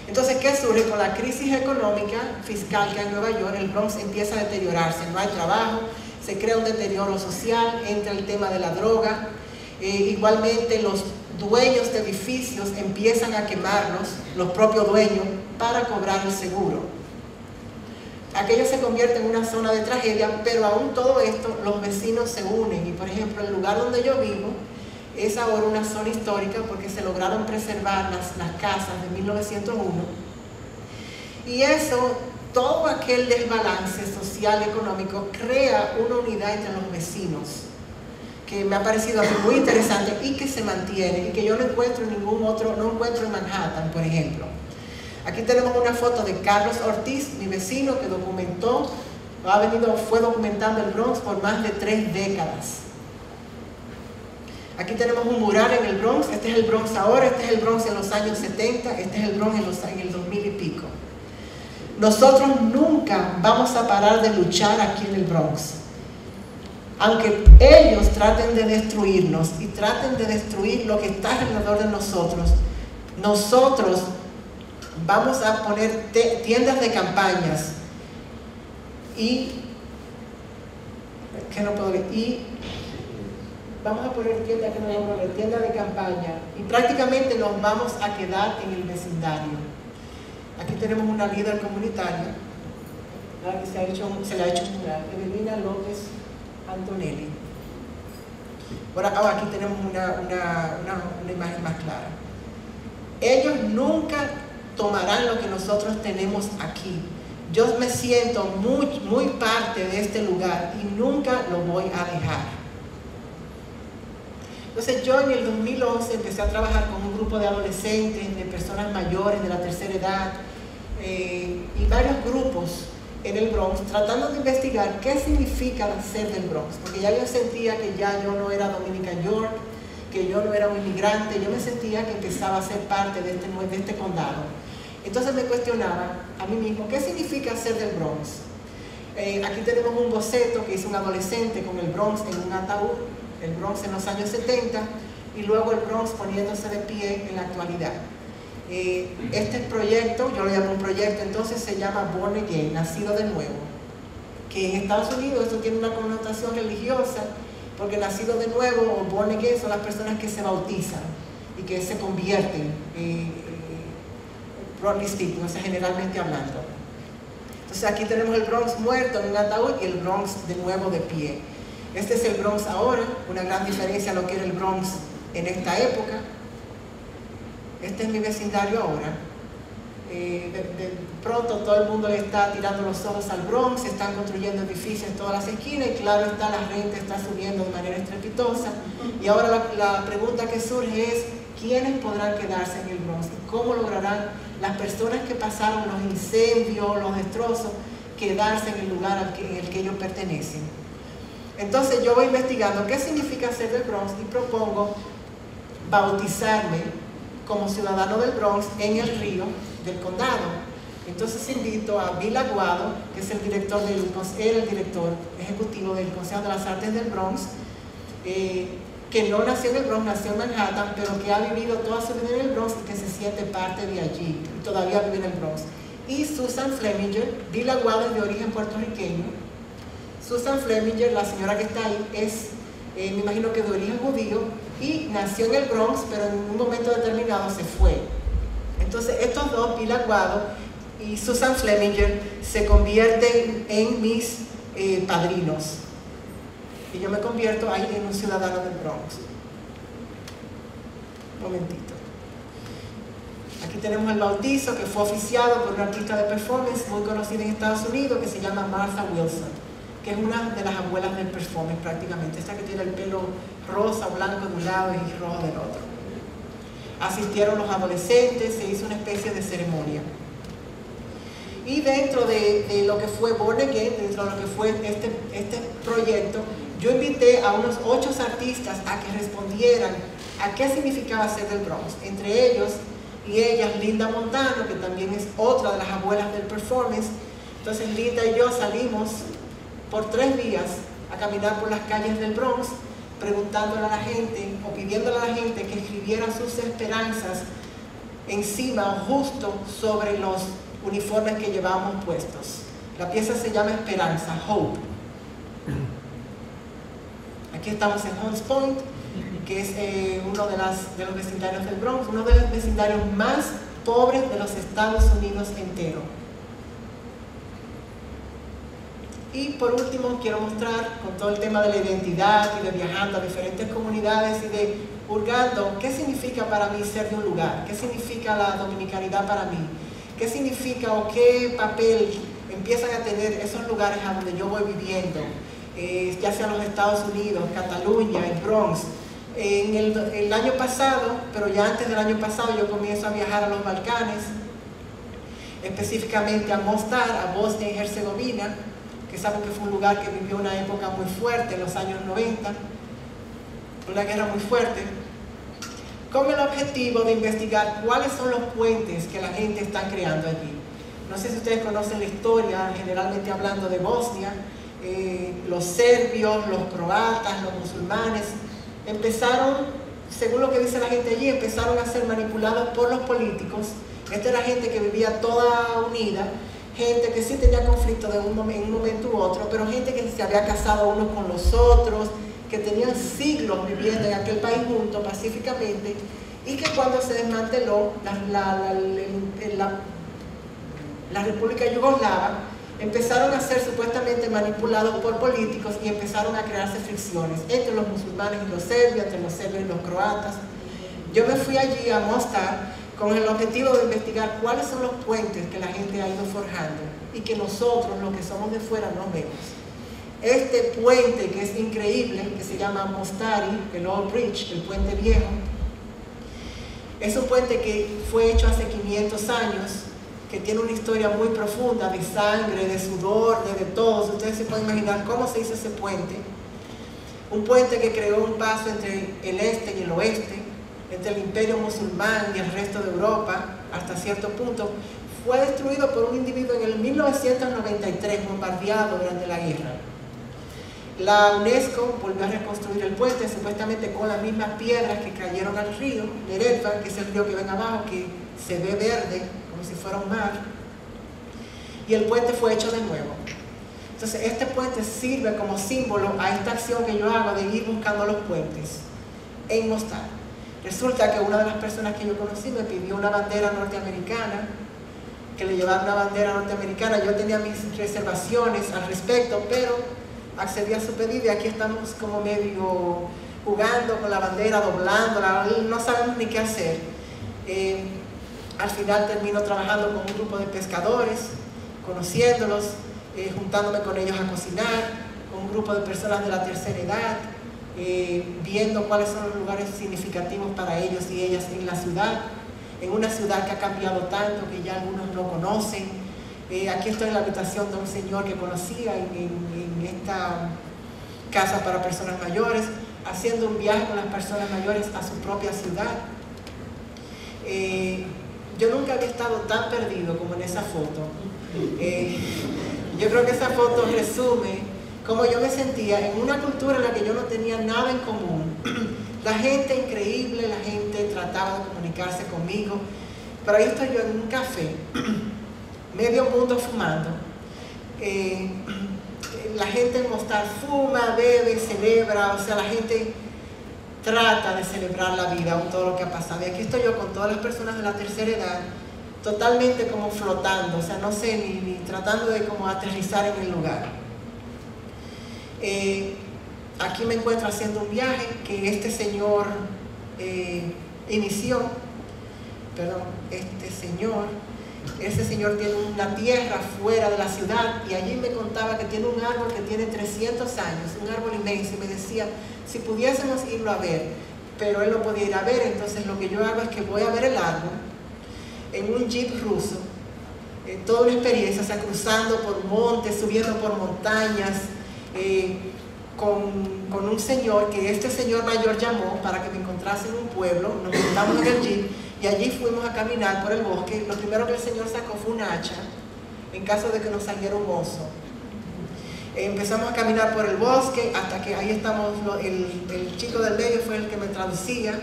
Entonces, ¿qué surge? Con la crisis económica, fiscal que hay en Nueva York, el Bronx empieza a deteriorarse, no hay trabajo, se crea un deterioro social, entra el tema de la droga, igualmente los dueños de edificios empiezan a quemarlos, los propios dueños, para cobrar el seguro. Aquello se convierte en una zona de tragedia, pero aún todo esto, los vecinos se unen, y por ejemplo, el lugar donde yo vivo es ahora una zona histórica porque se lograron preservar las casas de 1901, y eso, todo aquel desbalance social y económico crea una unidad entre los vecinos que me ha parecido a mí muy interesante y que se mantiene y que yo no encuentro en ningún otro, no encuentro en Manhattan, por ejemplo. Aquí tenemos una foto de Carlos Ortiz, mi vecino, que documentó, fue documentando el Bronx por más de 3 décadas. Aquí tenemos un mural en el Bronx, este es el Bronx ahora, este es el Bronx en los años 70, este es el Bronx en el 2000 y pico. Nosotros nunca vamos a parar de luchar aquí en el Bronx. Aunque ellos traten de destruirnos y traten de destruir lo que está alrededor de nosotros, nosotros vamos a poner tiendas de campañas y vamos a poner tiendas de campaña y prácticamente nos vamos a quedar en el vecindario. Aquí tenemos una líder comunitaria que se le ha hecho un mural, Evelina López Antonelli. Ahora aquí tenemos una imagen más clara. Ellos nunca tomarán lo que nosotros tenemos aquí. Yo me siento muy parte de este lugar y nunca lo voy a dejar. Entonces yo en el 2011 empecé a trabajar con un grupo de adolescentes, de personas mayores, de la tercera edad, y varios grupos en el Bronx, tratando de investigar qué significa ser del Bronx, porque ya yo sentía que ya yo no era Dominican York, que yo no era un inmigrante, yo me sentía que empezaba a ser parte de este condado. Entonces me cuestionaba a mí mismo, ¿qué significa ser del Bronx? Aquí tenemos un boceto que hizo un adolescente con el Bronx en un ataúd, el Bronx en los años 70, y luego el Bronx poniéndose de pie en la actualidad. Este proyecto, yo lo llamo un proyecto, entonces se llama Born Again, nacido de nuevo, que en Estados Unidos esto tiene una connotación religiosa, porque nacido de nuevo o Born Again son las personas que se bautizan y que se convierten, broadly speaking, o sea, generalmente hablando. Entonces aquí tenemos el Bronx muerto en un ataúd y el Bronx de nuevo de pie. Este es el Bronx ahora, una gran diferencia a lo que era el Bronx en esta época. Este es mi vecindario ahora. De pronto todo el mundo le está tirando los ojos al Bronx, se están construyendo edificios en todas las esquinas y claro está, la renta está subiendo de manera estrepitosa. Y ahora la pregunta que surge es, ¿quiénes podrán quedarse en el Bronx? ¿Cómo lograrán las personas que pasaron los incendios, los destrozos, quedarse en el lugar en el que ellos pertenecen? Entonces yo voy investigando qué significa ser del Bronx y propongo bautizarme como ciudadano del Bronx en el río del condado. Entonces invito a Bill Aguado, que es el director era el director ejecutivo del Consejo de las Artes del Bronx, que no nació en el Bronx, nació en Manhattan, pero que ha vivido toda su vida en el Bronx y que se siente parte de allí y todavía vive en el Bronx. Y Susan Fleminger. Bill Aguado es de origen puertorriqueño, Susan Fleminger, la señora que está ahí, es, me imagino que de origen judío, y nació en el Bronx, pero en un momento determinado se fue. Entonces estos dos, Bill Aguado y Susan Fleminger, se convierten en mis padrinos. Y yo me convierto ahí en un ciudadano del Bronx. Un momentito. Aquí tenemos el bautizo que fue oficiado por una artista de performance muy conocida en Estados Unidos que se llama Martha Wilson, que es una de las abuelas del performance prácticamente, esta que tiene el pelo rosa, blanco de un lado y rojo del otro. Asistieron los adolescentes, se hizo una especie de ceremonia. Y dentro de lo que fue Born Again, dentro de lo que fue este proyecto, yo invité a unos 8 artistas a que respondieran a qué significaba ser del Bronx. Entre ellos y ellas, Linda Montano, que también es otra de las abuelas del performance. Entonces Linda y yo salimos por 3 días a caminar por las calles del Bronx, preguntándole a la gente o pidiéndole a la gente que escribiera sus esperanzas encima o justo sobre los uniformes que llevábamos puestos. La pieza se llama Esperanza, Hope. Aquí estamos en Hunts Point, que es uno de los vecindarios del Bronx, uno de los vecindarios más pobres de los Estados Unidos entero. Y por último quiero mostrar, con todo el tema de la identidad y de viajando a diferentes comunidades y de hurgando, qué significa para mí ser de un lugar, qué significa la dominicanidad para mí, qué significa o qué papel empiezan a tener esos lugares a donde yo voy viviendo, ya sea los Estados Unidos, Cataluña, el Bronx. En el año pasado, pero ya antes del año pasado, yo comienzo a viajar a los Balcanes, específicamente a Mostar, a Bosnia y Herzegovina, que saben que fue un lugar que vivió una época muy fuerte en los años 90, una guerra muy fuerte, con el objetivo de investigar cuáles son los puentes que la gente está creando allí. No sé si ustedes conocen la historia, generalmente hablando de Bosnia, los serbios, los croatas, los musulmanes, empezaron, según lo que dice la gente allí, empezaron a ser manipulados por los políticos. Esta era gente que vivía toda unida, gente que sí tenía conflicto en un momento u otro, pero gente que se había casado unos con los otros, que tenían siglos viviendo en aquel país juntos pacíficamente, y que cuando se desmanteló la República Yugoslava, empezaron a ser supuestamente manipulados por políticos y empezaron a crearse fricciones entre los musulmanes y los serbios, entre los serbios y los croatas. Yo me fui allí a Mostar con el objetivo de investigar cuáles son los puentes que la gente ha ido forjando y que nosotros, los que somos de fuera, no vemos. Este puente que es increíble, que se llama Mostari, el Old Bridge, el puente viejo, es un puente que fue hecho hace 500 años, que tiene una historia muy profunda de sangre, de sudor, de todos. Ustedes se pueden imaginar cómo se hizo ese puente. Un puente que creó un paso entre el este y el oeste, entre el imperio musulmán y el resto de Europa, hasta cierto punto. Fue destruido por un individuo en el 1993, bombardeado durante la guerra. La UNESCO volvió a reconstruir el puente, supuestamente con las mismas piedras que cayeron al río, Neretva, que es el río que ven abajo, que se ve verde, como si fuera un mar, y el puente fue hecho de nuevo. Entonces este puente sirve como símbolo a esta acción que yo hago de ir buscando los puentes en Mostar. Resulta que una de las personas que yo conocí me pidió una bandera norteamericana, que le llevara una bandera norteamericana. Yo tenía mis reservaciones al respecto, pero accedí a su pedido y aquí estamos como medio jugando con la bandera, doblándola, no sabemos ni qué hacer. Al final termino trabajando con un grupo de pescadores, conociéndolos, juntándome con ellos a cocinar, con un grupo de personas de la tercera edad, viendo cuáles son los lugares significativos para ellos y ellas en la ciudad, en una ciudad que ha cambiado tanto que ya algunos no conocen. Aquí estoy en la habitación de un señor que conocía en esta casa para personas mayores, haciendo un viaje con las personas mayores a su propia ciudad. Yo nunca había estado tan perdido como en esa foto. Yo creo que esa foto resume cómo yo me sentía en una cultura en la que yo no tenía nada en común. La gente increíble, la gente trataba de comunicarse conmigo, pero ahí estoy yo en un café, medio mundo fumando. la gente en Mostar fuma, bebe, celebra, o sea, la gente trata de celebrar la vida, aún todo lo que ha pasado. Y aquí estoy yo con todas las personas de la tercera edad, totalmente como flotando, o sea, no sé, ni tratando de como aterrizar en el lugar. Aquí me encuentro haciendo un viaje que este señor inició, ese señor tiene una tierra fuera de la ciudad y allí me contaba que tiene un árbol que tiene 300 años, un árbol inmenso, y me decía, si pudiésemos irlo a ver, pero él no podía ir a ver, entonces lo que yo hago es que voy a ver el árbol en un jeep ruso, toda una experiencia, o sea, cruzando por montes, subiendo por montañas, con un señor que este señor mayor llamó para que me encontrase en un pueblo. Nos montamos en el jeep y allí fuimos a caminar por el bosque. Lo primero que el señor sacó fue un hacha en caso de que nos saliera un oso. Empezamos a caminar por el bosque hasta que ahí estamos, el chico del medio fue el que me traducía.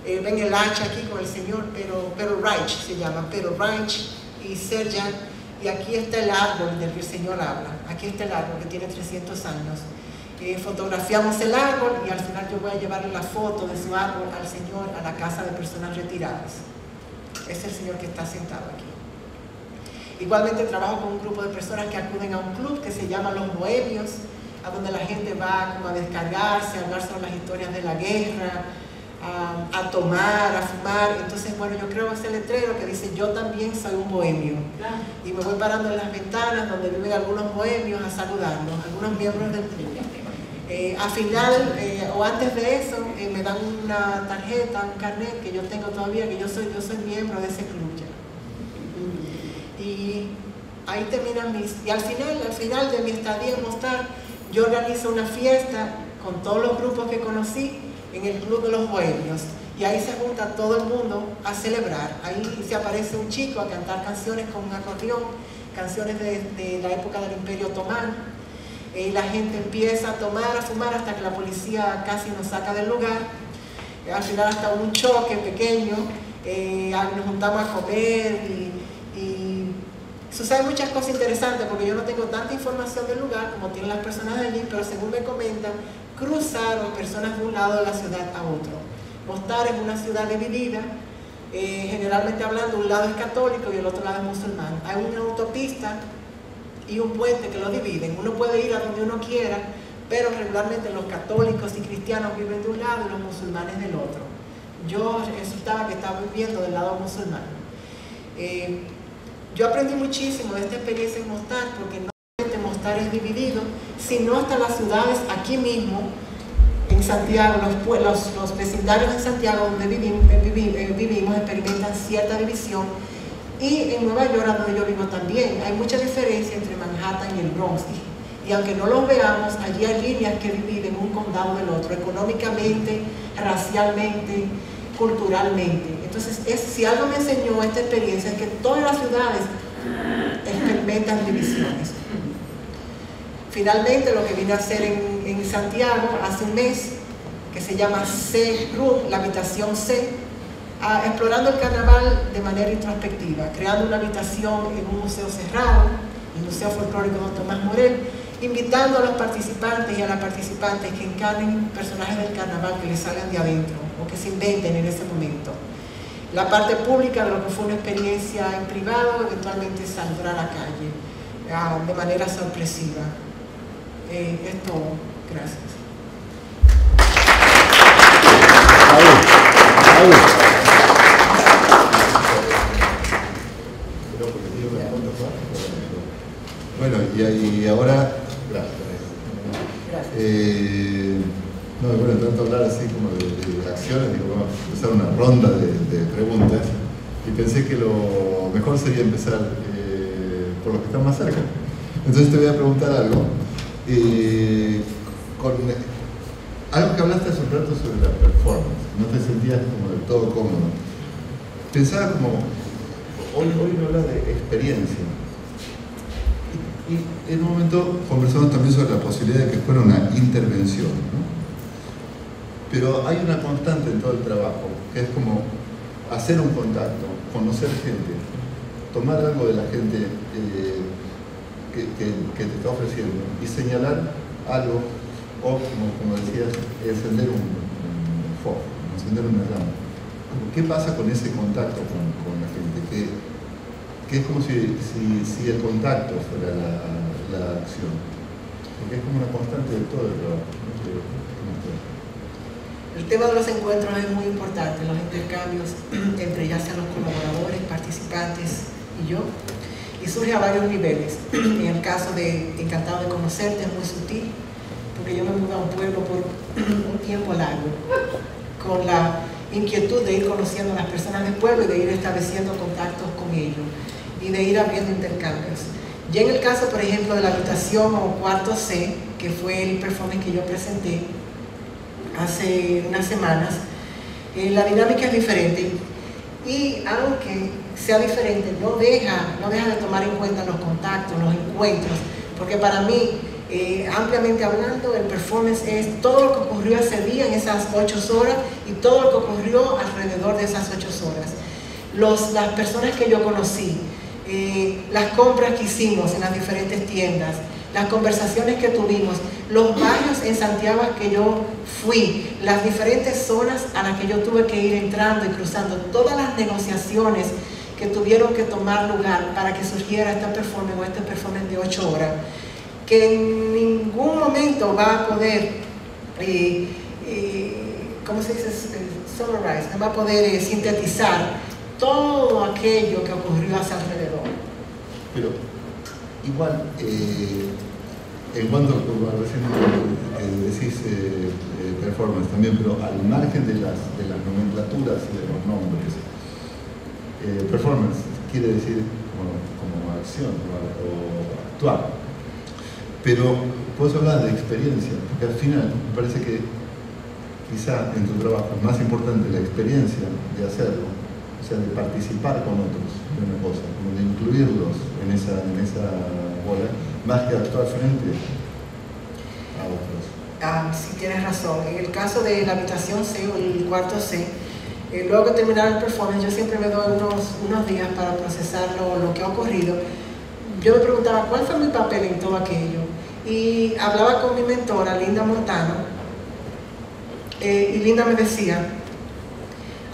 Ven el hacha aquí con el señor, pero Reich se llama, pero Reich y Serjan, y aquí está el árbol del que el señor habla. Aquí está el árbol que tiene 300 años. Fotografiamos el árbol y al final yo voy a llevarle la foto de su árbol al señor a la casa de personas retiradas. Es el señor que está sentado aquí. Igualmente trabajo con un grupo de personas que acuden a un club que se llama Los Bohemios, a donde la gente va como a descargarse, a hablar sobre las historias de la guerra, a tomar, a fumar. Entonces, bueno, yo creo ese letrero que dice, yo también soy un bohemio. Y me voy parando en las ventanas donde viven algunos bohemios a saludarlos, algunos miembros del club. Al final, o antes de eso, me dan una tarjeta, un carnet que yo tengo todavía, que yo soy miembro de ese club ya. Y ahí terminan y al final de mi estadía en Mostar, yo organizo una fiesta con todos los grupos que conocí en el Club de los Bohemios. Y ahí se junta todo el mundo a celebrar. Ahí se aparece un chico a cantar canciones con un acordeón, canciones de la época del Imperio Otomano. La gente empieza a tomar, a fumar, hasta que la policía casi nos saca del lugar. Al final hasta un choque pequeño, nos juntamos a comer y suceden muchas cosas interesantes, porque yo no tengo tanta información del lugar como tienen las personas de allí, pero según me comentan, cruzaron personas de un lado de la ciudad a otro. Mostar es una ciudad dividida, generalmente hablando, un lado es católico y el otro lado es musulmán. Hay una autopista y un puente que lo dividen. Uno puede ir a donde uno quiera, pero regularmente los católicos y cristianos viven de un lado y los musulmanes del otro. Yo resultaba que estaba viviendo del lado musulmán. Yo aprendí muchísimo de esta experiencia en Mostar, porque no solamente Mostar es dividido, sino hasta las ciudades aquí mismo, en Santiago, los vecindarios en Santiago donde vivimos experimentan cierta división. Y en Nueva York, donde yo vivo también, hay mucha diferencia entre Manhattan y el Bronx. Y aunque no los veamos, allí hay líneas que dividen un condado del otro, económicamente, racialmente, culturalmente. Entonces, si algo me enseñó esta experiencia es que todas las ciudades experimentan divisiones. Finalmente, lo que vine a hacer en Santiago hace un mes, que se llama C-Room, la habitación C, explorando el carnaval de manera introspectiva, creando una habitación en un museo cerrado, el Museo Folclórico Don Tomás Morel, invitando a los participantes y a las participantes que encarnen personajes del carnaval que les salgan de adentro o que se inventen en ese momento. La parte pública de lo que fue una experiencia en privado eventualmente saldrá a la calle de manera sorpresiva. Es todo. Gracias. Bueno, y ahora, gracias. No, bueno, tanto hablar así como de acciones, digo, vamos a empezar una ronda de preguntas y pensé que lo mejor sería empezar por los que están más cerca. Entonces te voy a preguntar algo. Con algo que hablaste hace un rato sobre la performance, no te sentías como del todo cómodo. Pensaba como, hoy no hablas de experiencia. Y en un momento conversamos también sobre la posibilidad de que fuera una intervención, ¿no? Pero hay una constante en todo el trabajo, que es como hacer un contacto, conocer gente, tomar algo de la gente que te está ofreciendo y señalar algo, o como decías, encender un foco, encender una llama. ¿Qué pasa con ese contacto con la gente? Que es como si el contacto fuera la acción, porque es como una constante de todo el trabajo, ¿no? El tema de los encuentros es muy importante, los intercambios entre ya sea los colaboradores, participantes y yo, y surge a varios niveles. En el caso de encantado de conocerte, es muy sutil, porque yo me mudé a un pueblo por un tiempo largo, con la inquietud de ir conociendo a las personas del pueblo y de ir estableciendo contactos con ellos y de ir abriendo intercambios. Y en el caso, por ejemplo, de la habitación o cuarto C, que fue el performance que yo presenté hace unas semanas, la dinámica es diferente y aunque sea diferente, no deja de tomar en cuenta los contactos, los encuentros, porque para mí, ampliamente hablando, el performance es todo lo que ocurrió ese día en esas 8 horas y todo lo que ocurrió alrededor de esas 8 horas. Las personas que yo conocí, las compras que hicimos en las diferentes tiendas, las conversaciones que tuvimos, los barrios en Santiago a que yo fui, las diferentes zonas a las que yo tuve que ir entrando y cruzando, todas las negociaciones que tuvieron que tomar lugar para que surgiera esta performance o este performance de 8 horas, que en ningún momento va a poder, ¿cómo se dice? Summarize, no va a poder sintetizar todo aquello que ocurrió hacia alrededor. Pero igual, en cuanto a recién decís performance también, pero al margen de las nomenclaturas y de los nombres, performance quiere decir como acción o actuar. Pero puedes hablar de experiencia, porque al final me parece que quizá en tu trabajo es más importante la experiencia de hacerlo, o sea, de participar con otros de una cosa, como de incluirlos en esa bola, más que actuar frente a otros. Sí, tienes razón. En el caso de la habitación C o el cuarto C, luego de terminar el performance, yo siempre me doy unos días para procesar lo que ha ocurrido. Yo me preguntaba cuál fue mi papel en todo aquello. Y hablaba con mi mentora, Linda Montano, y Linda me decía,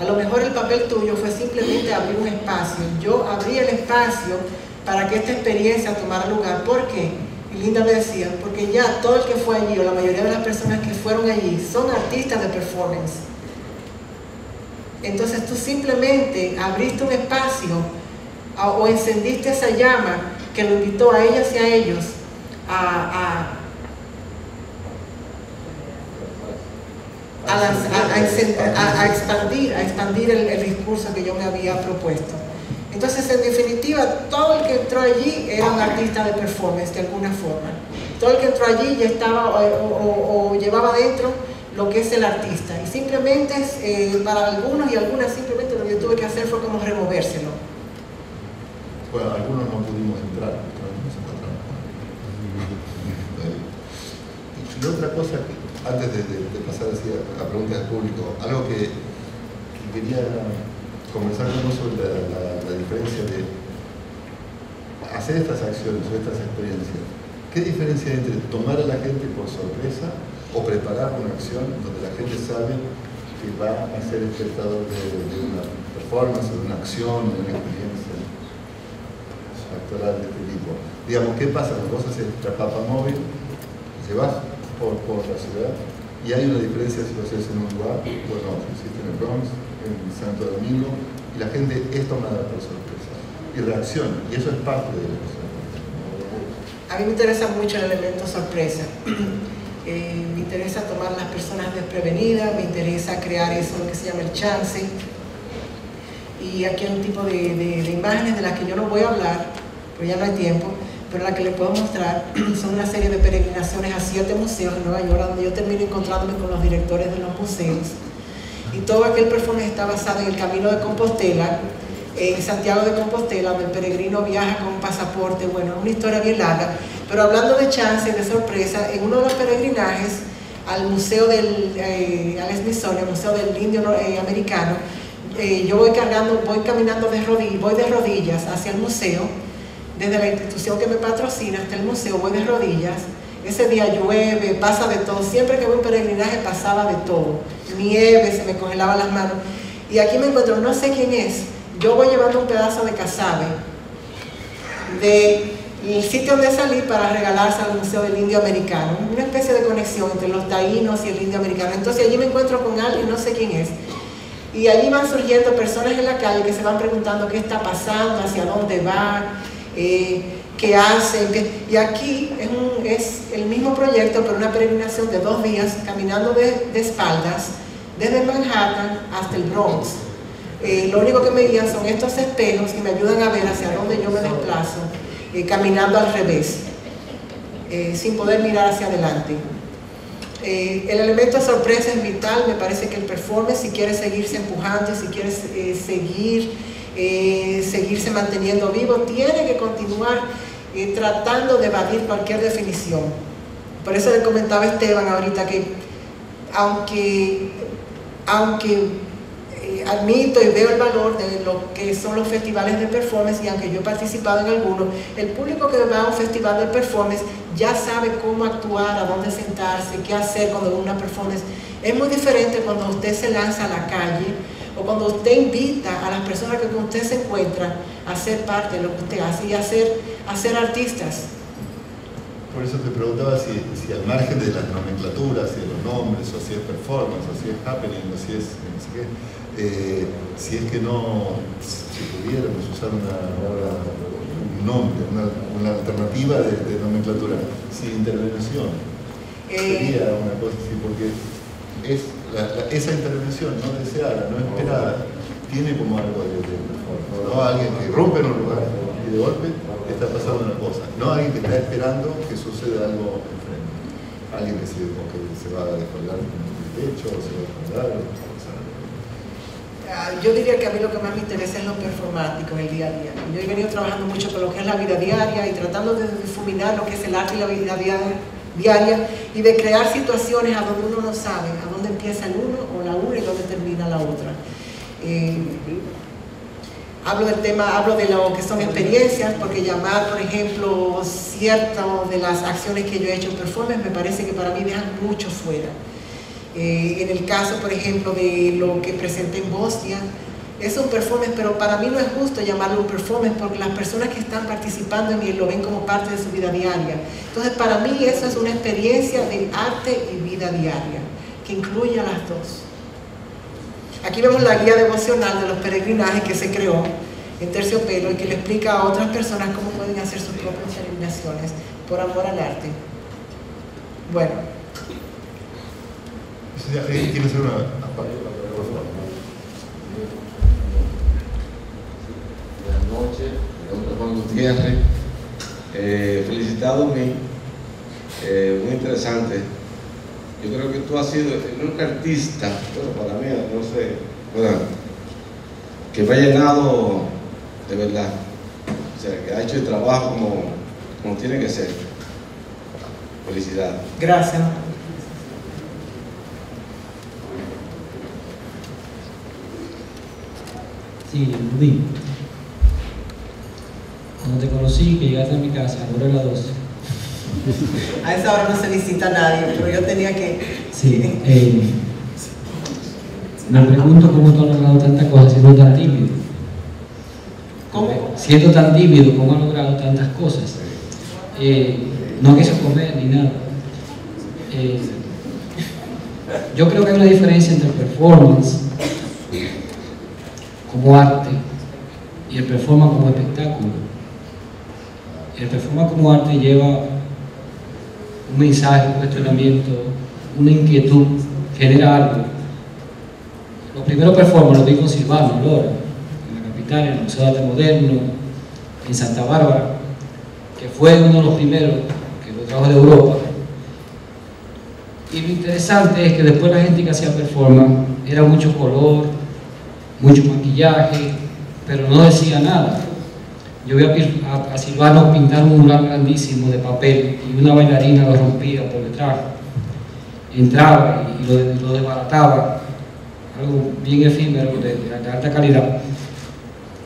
a lo mejor el papel tuyo fue simplemente abrir un espacio. Yo abrí el espacio para que esta experiencia tomara lugar. ¿Por qué? Y Linda me decía, porque ya todo el que fue allí, o la mayoría de las personas que fueron allí, son artistas de performance. Entonces tú simplemente abriste un espacio o encendiste esa llama que lo invitó a ellas y a ellos a expandir el discurso que yo me había propuesto. Entonces, en definitiva, todo el que entró allí era un artista de performance de alguna forma. Todo el que entró allí ya estaba o llevaba dentro lo que es el artista. Y simplemente, para algunos y algunas, simplemente lo que yo tuve que hacer fue como removérselo. Bueno, algunos no pudimos entrar. Y otra cosa, antes de pasar así a preguntas del público, algo que quería conversar con vos sobre la diferencia de hacer estas acciones o estas experiencias. ¿Qué diferencia hay entre tomar a la gente por sorpresa o preparar una acción donde la gente sabe que va a ser espectador de una performance, de una acción, de una experiencia actoral de este tipo? Digamos, ¿qué pasa cuando vos haces papamóvil, llevas por la ciudad y hay una diferencia si lo haces en un lugar o en otro? Hiciste en el Bronx, en Santo Domingo, y la gente es tomada por sorpresa y reacciona, y eso es parte de la acción. A mí me interesa mucho el elemento sorpresa. Me interesa tomar a las personas desprevenidas, me interesa crear eso, lo que se llama el chance. Y aquí hay un tipo de imágenes de las que yo no voy a hablar, porque ya no hay tiempo, pero la que les puedo mostrar son una serie de peregrinaciones a 7 museos en Nueva York, donde yo termino encontrándome con los directores de los museos. Y todo aquel performance está basado en el Camino de Compostela, en Santiago de Compostela, donde el peregrino viaja con un pasaporte. Bueno, es una historia bien larga, pero hablando de chance, de sorpresa, en uno de los peregrinajes al Museo al Smithsonian, al Museo del Indio Americano, yo voy caminando voy de rodillas hacia el museo. desde la institución que me patrocina hasta el museo voy de rodillas. Ese día llueve, pasa de todo. Siempre que voy en peregrinaje pasaba de todo. Nieve, se me congelaban las manos. Y aquí me encuentro, no sé quién es. Yo voy llevando un pedazo de casabe del sitio donde salí para regalarse al Museo del Indio Americano. Una especie de conexión entre los taínos y el indio americano. Entonces allí me encuentro con alguien, no sé quién es. Y allí van surgiendo personas en la calle que se van preguntando qué está pasando, hacia dónde van, qué hacen. Y aquí es el mismo proyecto, pero una peregrinación de 2 días, caminando de espaldas, desde Manhattan hasta el Bronx. Lo único que me guían son estos espejos que me ayudan a ver hacia dónde yo me desplazo, caminando al revés, sin poder mirar hacia adelante. El elemento de sorpresa es vital. Me parece que el performance, si quiere seguirse empujando, si quiere seguirse manteniendo vivo, tiene que continuar tratando de evadir cualquier definición. Por eso le comentaba a Esteban ahorita que aunque admito y veo el valor de lo que son los festivales de performance, y aunque yo he participado en algunos, el público que va a un festival de performance ya sabe cómo actuar, a dónde sentarse, qué hacer cuando una performance. Es muy diferente cuando usted se lanza a la calle o cuando usted invita a las personas que con usted se encuentran a ser parte de lo que usted hace y a ser artistas. Por eso te preguntaba si al margen de las nomenclaturas, si de los nombres, o si es performance, o si es happening, o si es no sé qué, si es que no, si pudiéramos usar un nombre, una alternativa de nomenclatura, si intervención, sería una cosa así, porque esa intervención no deseada, no esperada, tiene como algo de performance, ¿no? Alguien que rompe en un lugar y de golpe está pasando una cosa, no alguien que está esperando que suceda algo enfrente, alguien que se va a descolgar del techo, o se va a descolgar, yo diría que a mí lo que más me interesa es lo performático en el día a día. Yo he venido trabajando mucho con lo que es la vida diaria y tratando de difuminar lo que es el arte y la vida diaria y de crear situaciones a donde uno no sabe a dónde empieza el uno o la una y dónde termina la otra. Hablo de lo que son experiencias, porque llamar, por ejemplo, ciertas de las acciones que yo he hecho en performance me parece que para mí dejan mucho fuera. En el caso, por ejemplo, de lo que presenté en Bosnia, es un performance, pero para mí no es justo llamarlo un performance porque las personas que están participando en él lo ven como parte de su vida diaria. Entonces, para mí eso es una experiencia de arte y vida diaria, que incluye a las dos. Aquí vemos la guía devocional de los peregrinajes que se creó en Terciopelo y que le explica a otras personas cómo pueden hacer sus propias peregrinaciones por amor al arte. Bueno. ¿Quiere hacer una aparte? Por favor. Buenas noches, mi nombre es Juan Gutiérrez. Felicitado a mí, muy interesante. Yo creo que tú has sido un artista, bueno, para mí, no sé, bueno, que me ha llenado de verdad. O sea, que ha hecho el trabajo como tiene que ser. Felicidades. Gracias. Sí, Rubí. Cuando te conocí, que llegaste a mi casa, ahora es las 12. A esa hora no se visita a nadie, pero yo tenía que... Sí, me pregunto cómo tú has logrado tantas cosas siendo tan tímido. ¿Cómo? Siendo tan tímido, ¿cómo has logrado tantas cosas? No quiso comer ni nada. Yo creo que hay una diferencia entre el performance como arte y el performance como espectáculo. El performance como arte lleva un mensaje, un cuestionamiento, una inquietud, genera algo. Los primeros performances los vi con Silvano Lora, en la capital, en el Museo de Arte Moderno, en Santa Bárbara, que fue uno de los primeros que lo trajo de Europa. Y lo interesante es que después la gente que hacía performance era mucho color, mucho maquillaje, pero no decía nada. Yo vi a Silvano pintar un mural grandísimo de papel y una bailarina lo rompía por detrás. Entraba y lo desbarataba, algo bien efímero, de alta calidad.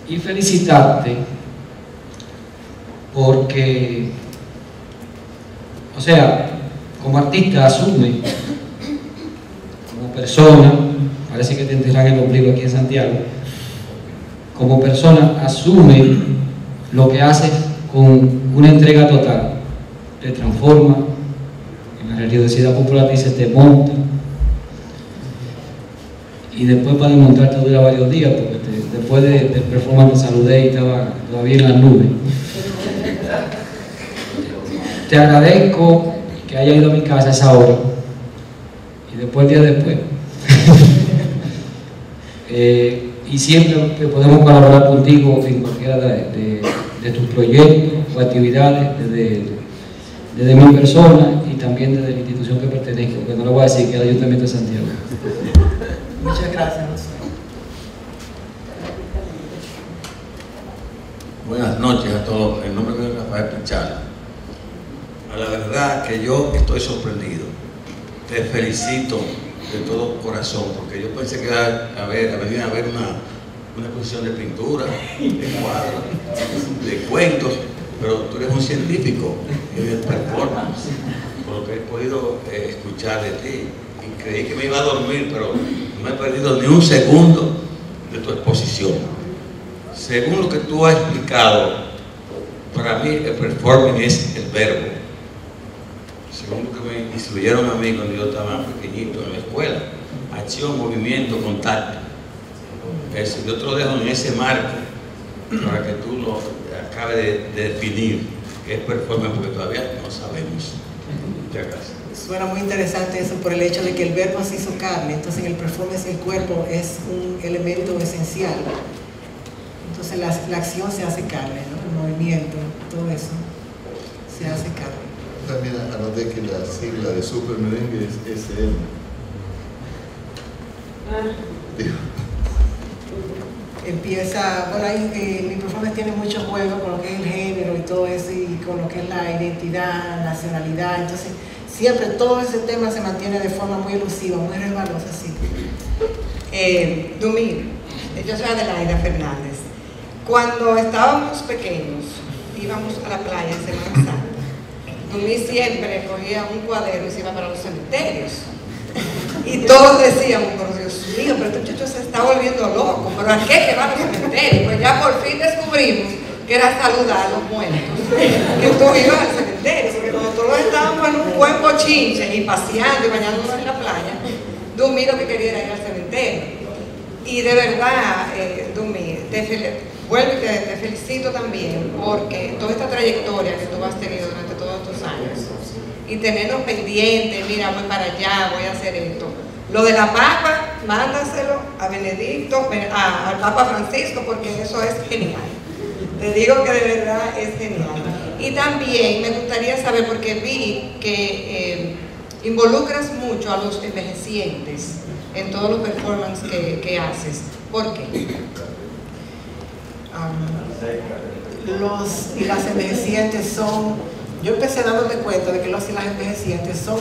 Y felicitarte porque, o sea, como artista asume, como persona, parece que te enterran el ombligo aquí en Santiago, como persona asume lo que haces con una entrega total, te transforma, en la religiosidad popular dice te monta, y después para desmontarte dura varios días, porque después del performance me saludé y estaba todavía en las nubes. Te agradezco que haya ido a mi casa a esa hora, y después el día después. Y siempre que podemos colaborar contigo en cualquiera de tus proyectos o actividades, desde mi persona y también desde la institución que pertenezco, que no lo voy a decir, que es el Ayuntamiento de Santiago. Muchas gracias, José. Buenas noches a todos. En nombre de Rafael Pichal. A la verdad que yo estoy sorprendido. Te felicito de todo corazón, porque yo pensé que venía a ver una exposición de pintura, de cuadros, de cuentos, pero tú eres un científico de performance, por lo que he podido escuchar de ti. Y creí que me iba a dormir, pero no he perdido ni un segundo de tu exposición. Según lo que tú has explicado, para mí el performance es el verbo. Según lo que me instruyeron a mí cuando yo estaba pequeñito en la escuela, acción, movimiento, contacto. Eso, yo te lo dejo en ese marco para que tú lo acabes de definir qué es performance, porque todavía no sabemos. Muchas gracias. Suena muy interesante eso por el hecho de que el verbo se hizo carne, entonces en el performance el cuerpo es un elemento esencial. Entonces la acción se hace carne, ¿no? El movimiento, todo eso se hace carne. También anoté que la sigla de Super Merengue es SM. Empieza, bueno, ahí, mi performance tiene mucho juego con lo que es el género y todo eso, y con lo que es la identidad, nacionalidad, entonces siempre todo ese tema se mantiene de forma muy elusiva, muy resbalosa, sí. Dumir, yo soy Adelaida Fernández. Cuando estábamos pequeños, íbamos a la playa en Semana Santa. Dumir siempre cogía un cuaderno y se iba para los cementerios. Y todos decíamos, pero Dios mío, pero este muchacho se está volviendo loco, ¿pero a qué que va a los cementerios? Pues ya por fin descubrimos que era saludar a los muertos, que tú ibas al cementerio, porque nosotros estábamos en un buen bochinche y paseando y bañándonos en la playa. Dumir lo que quería era ir al cementerio. Y de verdad, Dumir, vuelvo y te felicito también, porque toda esta trayectoria que tú has tenido durante todos estos años, y tenernos pendientes, mira, voy para allá, voy a hacer esto. Lo de la papa, mándaselo a Benedicto, al Papa Francisco, porque eso es genial. Te digo que de verdad es genial. Y también me gustaría saber, porque vi que involucras mucho a los envejecientes en todos los performances que haces. ¿Por qué? Los y las envejecientes son, yo empecé dándome cuenta de que los y las envejecientes son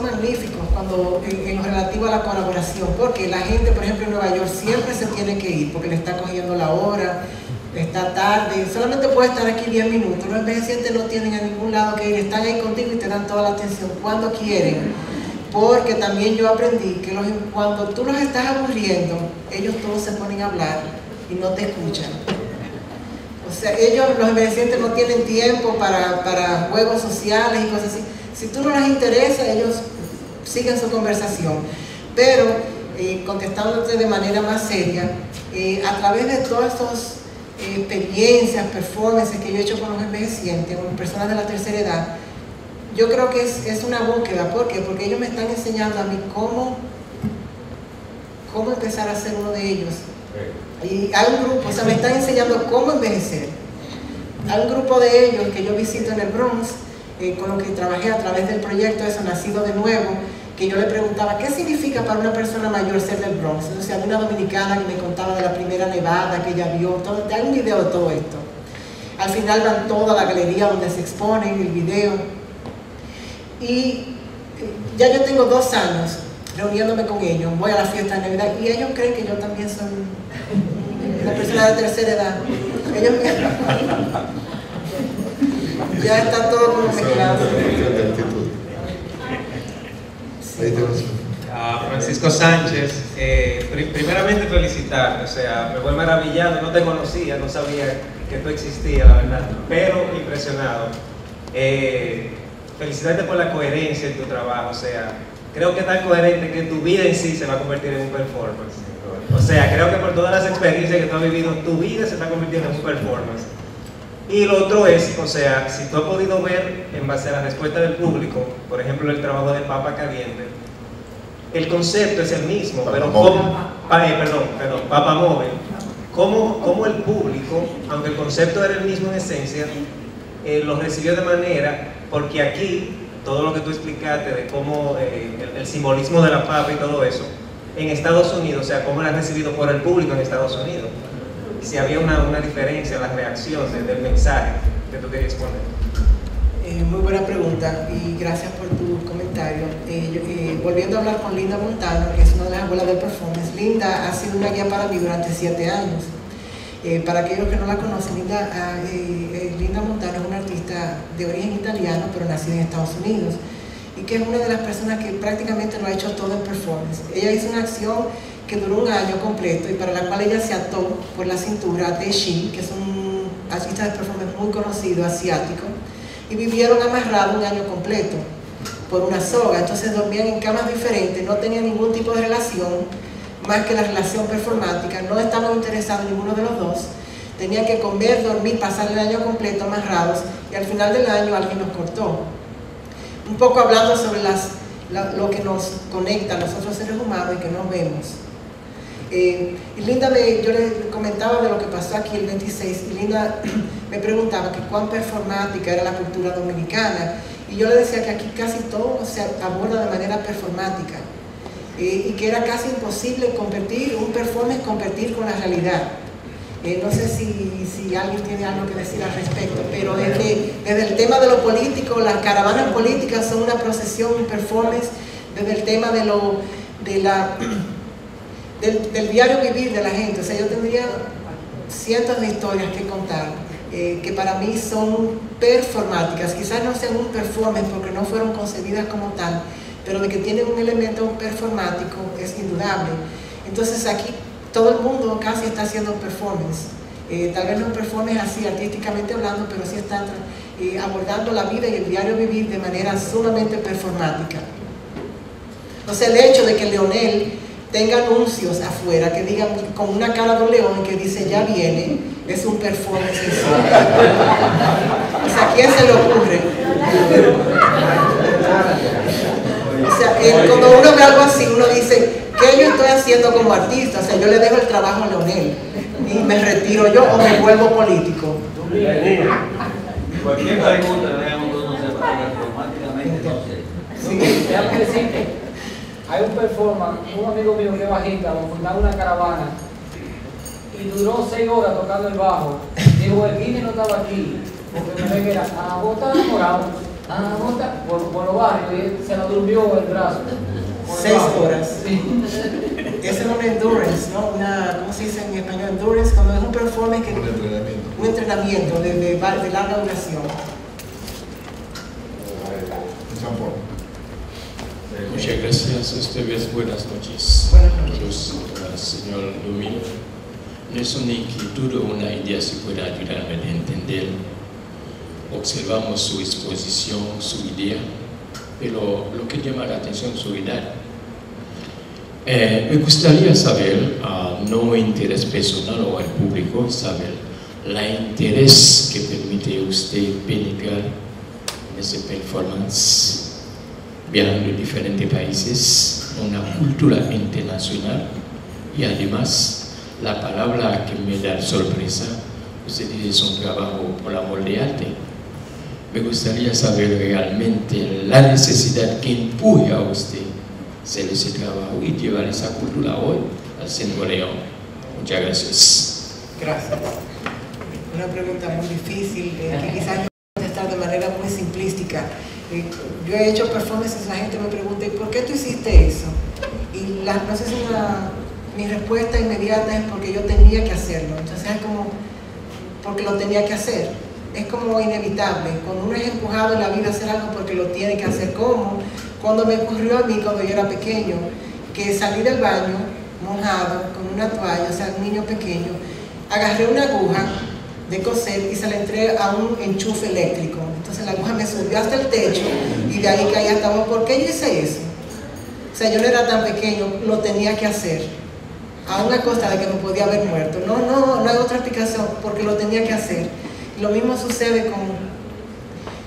magníficos cuando en lo relativo a la colaboración, porque la gente, por ejemplo, en Nueva York siempre se tiene que ir porque le está cogiendo la hora, está tarde, solamente puede estar aquí 10 minutos. Los envejecientes no tienen a ningún lado que ir, están ahí contigo y te dan toda la atención cuando quieren, porque también yo aprendí que cuando tú los estás aburriendo, ellos todos se ponen a hablar y no te escuchan. O sea, los envejecientes no tienen tiempo para juegos sociales y cosas así. Si tú no les interesa, ellos siguen su conversación. Pero, contestándote de manera más seria, a través de todas estas experiencias, performances que yo he hecho con los envejecientes, con personas de la tercera edad, yo creo que es una búsqueda. ¿Por qué? Porque ellos me están enseñando a mí cómo empezar a ser uno de ellos. Y hay un grupo, o sea, me están enseñando cómo envejecer. Hay un grupo de ellos que yo visito en el Bronx, con lo que trabajé a través del proyecto eso, Nacido de Nuevo, que yo le preguntaba, ¿qué significa para una persona mayor ser del Bronx? Entonces, había una dominicana que me contaba de la primera nevada que ella vio, hay un video de todo esto. Al final van toda la galería donde se exponen el video. Y ya yo tengo 2 años reuniéndome con ellos, voy a la fiesta de Navidad y ellos creen que yo también soy una persona de tercera edad. Ellos ya está todo como mezclado. Francisco Sánchez, primeramente felicitarte, o sea, me voy maravillado, no te conocía, no sabía que tú existías, la verdad, pero impresionado. Felicitarte por la coherencia en tu trabajo, o sea, creo que es tan coherente que tu vida en sí se va a convertir en un performance. O sea, creo que por todas las experiencias que tú has vivido, tu vida se está convirtiendo en un performance. Y lo otro es, o sea, si tú has podido ver en base a la respuesta del público, por ejemplo, el trabajo de Papa Caliente, el concepto es el mismo, pero Papa Móvil, como el público, aunque el concepto era el mismo en esencia, lo recibió de manera, porque aquí, todo lo que tú explicaste de cómo el simbolismo de la papa y todo eso, en Estados Unidos, o sea, cómo era recibido por el público en Estados Unidos, si había una diferencia en la reacción del mensaje que tú querías poner. Muy buena pregunta y gracias por tu comentario. Volviendo a hablar con Linda Montano, que es una de las abuelas del performance, Linda ha sido una guía para mí durante 7 años. Para aquellos que no la conocen, Linda Montano es una artista de origen italiano, pero nacida en Estados Unidos, y que es una de las personas que prácticamente lo ha hecho todo en performance. Ella hizo una acción que duró 1 año completo y para la cual ella se ató por la cintura de Shin, que es un artista de performance muy conocido, asiático, y vivieron amarrados 1 año completo por una soga. Entonces dormían en camas diferentes, no tenían ningún tipo de relación más que la relación performática, no estaban interesados en ninguno de los dos, tenían que comer, dormir, pasar el año completo amarrados y al final del año alguien nos cortó. Un poco hablando sobre lo que nos conecta a nosotros seres humanos y que nos vemos. Y Linda, yo le comentaba de lo que pasó aquí el 26 y Linda me preguntaba que cuán performática era la cultura dominicana y yo le decía que aquí casi todo se aborda de manera performática y que era casi imposible un performance competir con la realidad. No sé si alguien tiene algo que decir al respecto, pero desde el tema de lo político, las caravanas políticas son una procesión, un performance, desde el tema del diario vivir de la gente. O sea, yo tendría cientos de historias que contar, que para mí son performáticas, quizás no sean un performance porque no fueron concebidas como tal, pero de que tienen un elemento performático es indudable. Entonces aquí todo el mundo casi está haciendo performance, tal vez no un performance así artísticamente hablando, pero sí están abordando la vida y el diario vivir de manera sumamente performática. O sea, el hecho de que Leonel tenga anuncios afuera que digan con una cara de un león que dice ya viene, es un performance en sí. O sea, ¿a quién se le ocurre? O sea, cuando uno ve algo así, uno dice, ¿qué yo estoy haciendo como artista? O sea, yo le dejo el trabajo a Leonel y me retiro yo o me vuelvo político. Cualquier pregunta le dejamos conocer para automáticamente no sé. Sí, déjame decirte, hay un performance, un amigo mío que es bajista, lo fundaba una caravana y duró 6 horas tocando el bajo. Digo, el Guine no estaba aquí, porque me ve que era a botar enamorado, a botar por los barrios y se lo durmió el brazo. 6 horas. Sí. Ese es un endurance, ¿no? ¿Cómo se dice en español? Endurance, cuando es un performance que un entrenamiento de larga duración. Muchas gracias a ustedes, buenas noches. Buenas noches. Señor Domingo. No es una inquietud o una idea si puede ayudarme a entender. Observamos su exposición, su idea, pero lo que llama la atención es su edad. Me gustaría saber, no interés personal o al público, saber el interés que permite a usted penetrar en ese performance, viajando en diferentes países, una cultura internacional y además la palabra que me da sorpresa, usted dice es un trabajo por amor de arte. Me gustaría saber realmente la necesidad que empuje a usted hacer ese trabajo y llevar esa cultura hoy al Centro León. Muchas gracias. Gracias. Una pregunta muy difícil, que quizás yo voy a contestar de manera muy simplística. Yo he hecho performances, la gente me pregunta, ¿por qué tú hiciste eso? Y no sé si mi respuesta inmediata es porque yo tenía que hacerlo. Entonces es como, porque lo tenía que hacer. Es como inevitable. Cuando uno es empujado en la vida a hacer algo porque lo tiene que hacer. Como cuando me ocurrió a mí cuando yo era pequeño, que salí del baño mojado con una toalla, o sea, un niño pequeño, agarré una aguja de coser y se la entré a un enchufe eléctrico. Entonces la aguja me subió hasta el techo y de ahí caí hasta abajo. ¿Por qué yo hice eso? O sea, yo no era tan pequeño, lo tenía que hacer. Aún a costa de que me podía haber muerto. No hay otra explicación, porque lo tenía que hacer. Y lo mismo sucede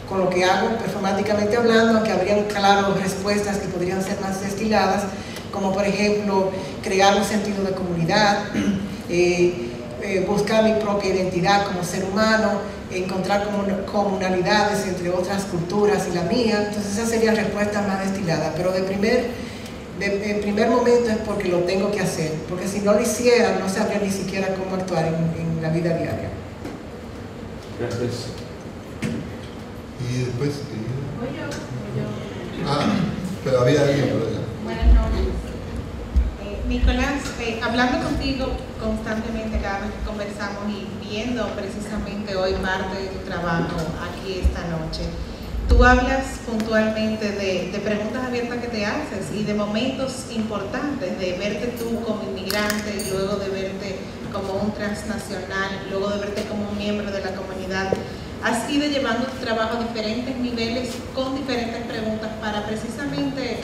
con lo que hago performáticamente hablando, aunque habrían, claro, respuestas que podrían ser más destiladas, como por ejemplo, crear un sentido de comunidad, buscar mi propia identidad como ser humano, encontrar comunalidades entre otras culturas y la mía. Entonces esas serían respuestas más destiladas, pero en primer momento es porque lo tengo que hacer, porque si no lo hiciera no sabría ni siquiera cómo actuar en la vida diaria. Gracias. Y después... pero había alguien por allá. Buenas noches. Nicolás, hablando contigo constantemente cada vez que conversamos y viendo precisamente hoy parte de tu trabajo aquí esta noche, tú hablas puntualmente de preguntas abiertas que te haces y de momentos importantes, de verte tú como inmigrante y luego de verte como un transnacional, luego de verte como un miembro de la comunidad. Has ido llevando tu trabajo a diferentes niveles con diferentes preguntas para precisamente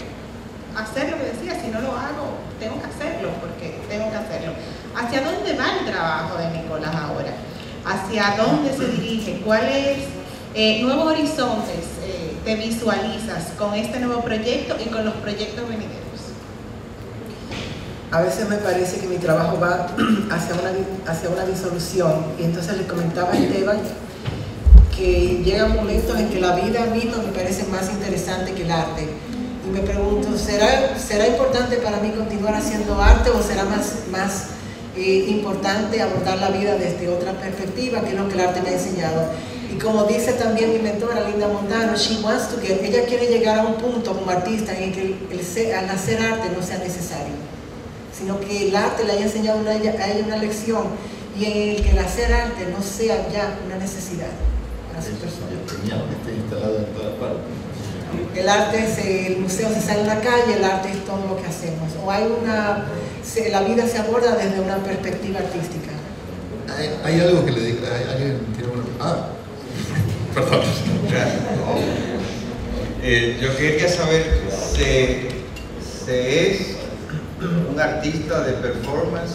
hacer lo que decía. Si no lo hago, tengo que hacerlo porque tengo que hacerlo. ¿Hacia dónde va el trabajo de Nicolás ahora? ¿Hacia dónde se dirige? ¿Cuáles nuevos horizontes te visualizas con este nuevo proyecto y con los proyectos venideros? A veces me parece que mi trabajo va hacia una disolución, y entonces le comentaba a Esteban que llegan momentos en que la vida misma me parece más interesante que el arte. Y me pregunto, ¿será importante para mí continuar haciendo arte o será más importante abordar la vida desde otra perspectiva, que es lo que el arte me ha enseñado? Y como dice también mi mentora Linda Montano, ella quiere llegar a un punto como artista en que al hacer arte no sea necesario, sino que el arte le haya enseñado a ella una lección y en el que el hacer arte no sea ya una necesidad para su persona. Está instalado en todas partes. El arte es, el museo se sale a la calle, el arte es todo lo que hacemos. O la vida se aborda desde una perspectiva artística. Hay algo que le diga, alguien tiene una... perdón. Yo quería saber, ¿se es un artista de performance?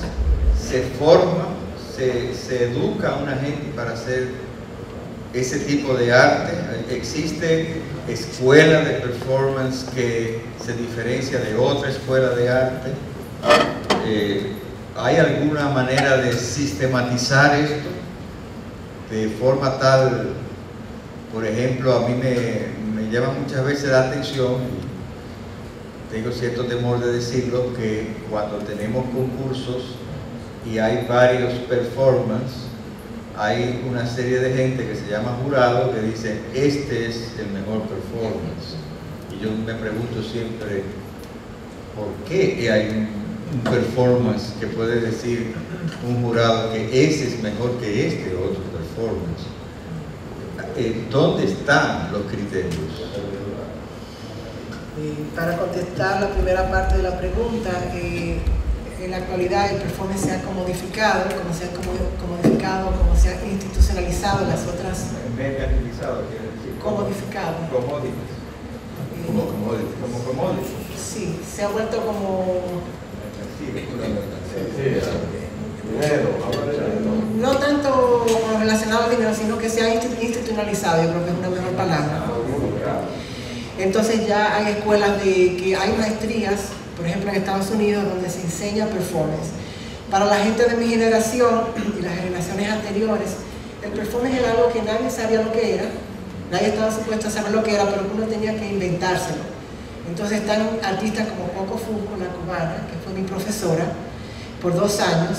¿Se forma? ¿Se educa a una gente para hacer ese tipo de arte? ¿Existe escuela de performance que se diferencia de otra escuela de arte? ¿Hay alguna manera de sistematizar esto de forma tal, por ejemplo, a mí me llama muchas veces la atención, tengo cierto temor de decirlo, que cuando tenemos concursos y hay varios performances, hay una serie de gente que se llama jurado que dicen, este es el mejor performance. Y yo me pregunto siempre, ¿por qué hay un performance que puede decir un jurado que ese es mejor que este otro performance? ¿Dónde están los criterios? Para contestar la primera parte de la pregunta, en la actualidad el performance se ha comodificado, como se ha institucionalizado las otras... Mercantilizado, quiere decir. Comodificado. Como commodity. Sí, se ha vuelto como... No tanto relacionado al dinero, sino que se ha institucionalizado, yo creo que es una mejor palabra. Entonces ya hay escuelas que hay maestrías, por ejemplo en Estados Unidos, donde se enseña performance. Para la gente de mi generación y las generaciones anteriores, el performance era algo que nadie sabía lo que era, nadie estaba supuesto a saber lo que era, pero uno tenía que inventárselo. Entonces están artistas como Coco Fusco, la cubana, que fue mi profesora por 2 años.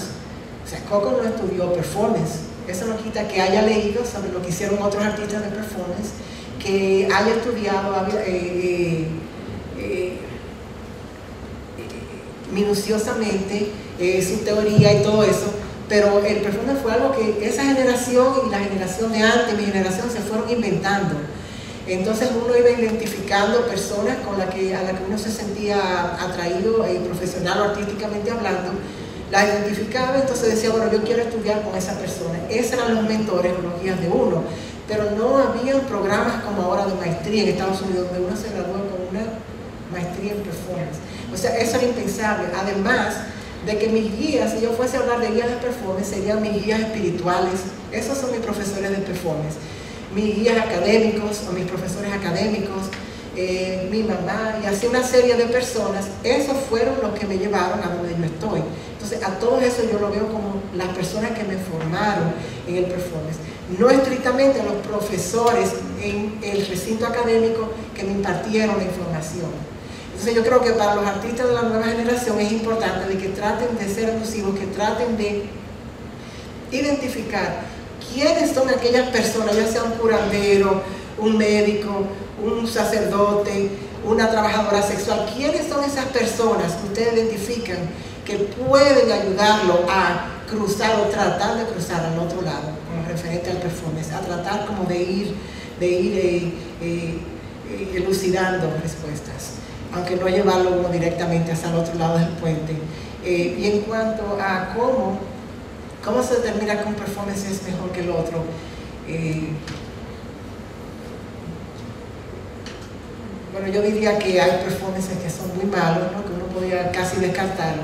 O sea, Coco no estudió performance. Eso no quita que haya leído sobre lo que hicieron otros artistas de performance, que haya minuciosamente su teoría y todo eso, pero el performance fue algo que esa generación y la generación de antes, mi generación, se fueron inventando. Entonces uno iba identificando personas a las que uno se sentía atraído profesional o artísticamente hablando, las identificaba, entonces decía, bueno, yo quiero estudiar con esa persona. Esos eran los mentores o los guías de uno, pero no había programas como ahora de maestría en Estados Unidos, donde uno se graduó con una maestría en performance. O sea, eso era impensable. Además de que mis guías, si yo fuese a hablar de guías de performance, serían mis guías espirituales. Esos son mis profesores de performance. Mis guías académicos o mis profesores académicos, mi mamá y así una serie de personas. Esos fueron los que me llevaron a donde yo estoy. Entonces, a todo eso yo lo veo como las personas que me formaron en el performance. No estrictamente a los profesores en el recinto académico que me impartieron la información. Entonces yo creo que para los artistas de la nueva generación es importante de que traten de ser alusivos, que traten de identificar quiénes son aquellas personas, ya sea un curandero, un médico, un sacerdote, una trabajadora sexual, quiénes son esas personas que ustedes identifican que pueden ayudarlo a cruzar o tratar de cruzar al otro lado, con referente al performance, a tratar como de ir elucidando respuestas, aunque no llevarlo uno directamente hacia el otro lado del puente. Y en cuanto a cómo se determina que un performance es mejor que el otro, bueno, yo diría que hay performances que son muy malos, ¿no? Que uno podría casi descartarlo.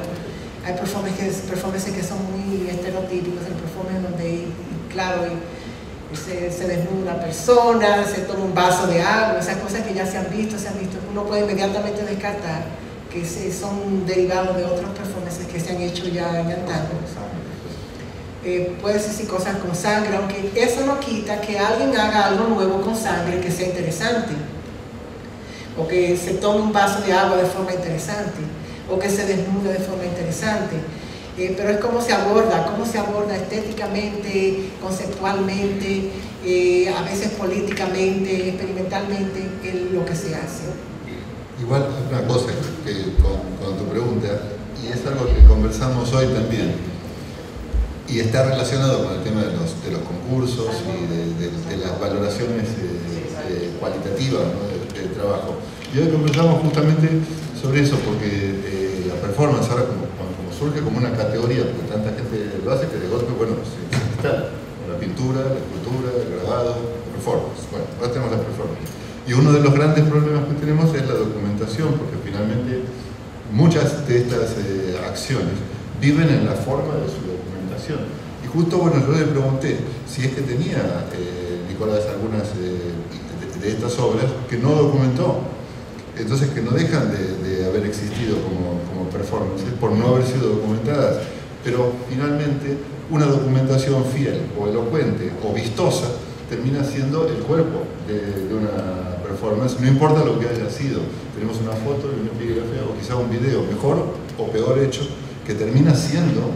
Hay performances que son muy estereotípicos, el performance donde, claro, se desnuda una persona, se toma un vaso de agua, esas cosas que ya se han visto, uno puede inmediatamente descartar que son derivados de otros performances que se han hecho ya en antaño. Puede ser sí, cosas con sangre, aunque eso no quita que alguien haga algo nuevo con sangre que sea interesante, o que se tome un vaso de agua de forma interesante, o que se desnude de forma interesante. Pero es cómo se aborda estéticamente, conceptualmente, a veces políticamente, experimentalmente, lo que se hace. Igual, una cosa que con tu pregunta, y es algo que conversamos hoy también, y está relacionado con el tema de los concursos y de las valoraciones cualitativas, ¿no? del trabajo. Y hoy conversamos justamente sobre eso, porque la performance ahora como surge como una categoría, porque tanta gente lo hace, que de golpe, bueno, se instala la pintura, la escultura, el grabado, la performance. Bueno, ahora tenemos la performance. Y uno de los grandes problemas que tenemos es la documentación, porque finalmente muchas de estas acciones viven en la forma de su documentación. Y justo, bueno, yo le pregunté si es que tenía Nicolás algunas de estas obras que no documentó. Entonces, que no dejan de haber existido como performances por no haber sido documentadas, pero finalmente una documentación fiel o elocuente o vistosa termina siendo el cuerpo de una performance, no importa lo que haya sido. Tenemos una foto y una epígrafe o quizá un video mejor o peor hecho que termina siendo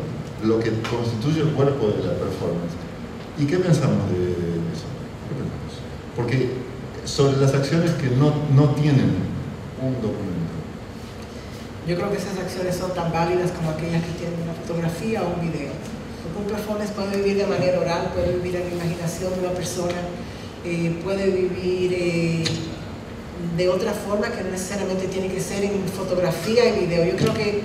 lo que constituye el cuerpo de la performance. ¿Y qué pensamos de eso? ¿Qué pensamos? Porque sobre las acciones que no tienen un documento. Yo creo que esas acciones son tan válidas como aquellas que tienen una fotografía o un video. Porque un performance puede vivir de manera oral, puede vivir en la imaginación de una persona, puede vivir de otra forma que no necesariamente tiene que ser en fotografía y video. Yo creo que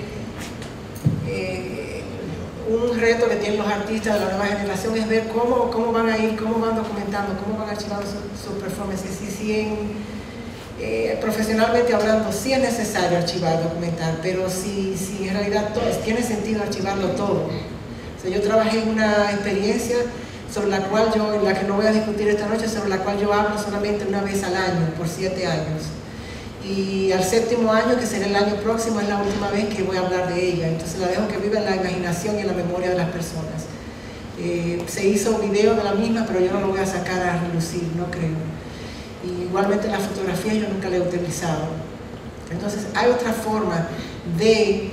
un reto que tienen los artistas de la nueva generación es ver cómo van a ir, cómo van documentando, cómo van archivando sus performances. Profesionalmente hablando, sí es necesario archivar, documentar, pero si en realidad tiene sentido archivarlo todo. O sea, yo trabajé en una experiencia sobre la cual la que no voy a discutir esta noche, sobre la cual yo hablo solamente una vez al año, por 7 años. Y al 7º año, que será el año próximo, es la última vez que voy a hablar de ella. Entonces la dejo que viva en la imaginación y en la memoria de las personas. Se hizo un video de la misma, pero yo no lo voy a sacar a relucir, no creo. Y igualmente la fotografía yo nunca la he utilizado. Entonces hay otra forma de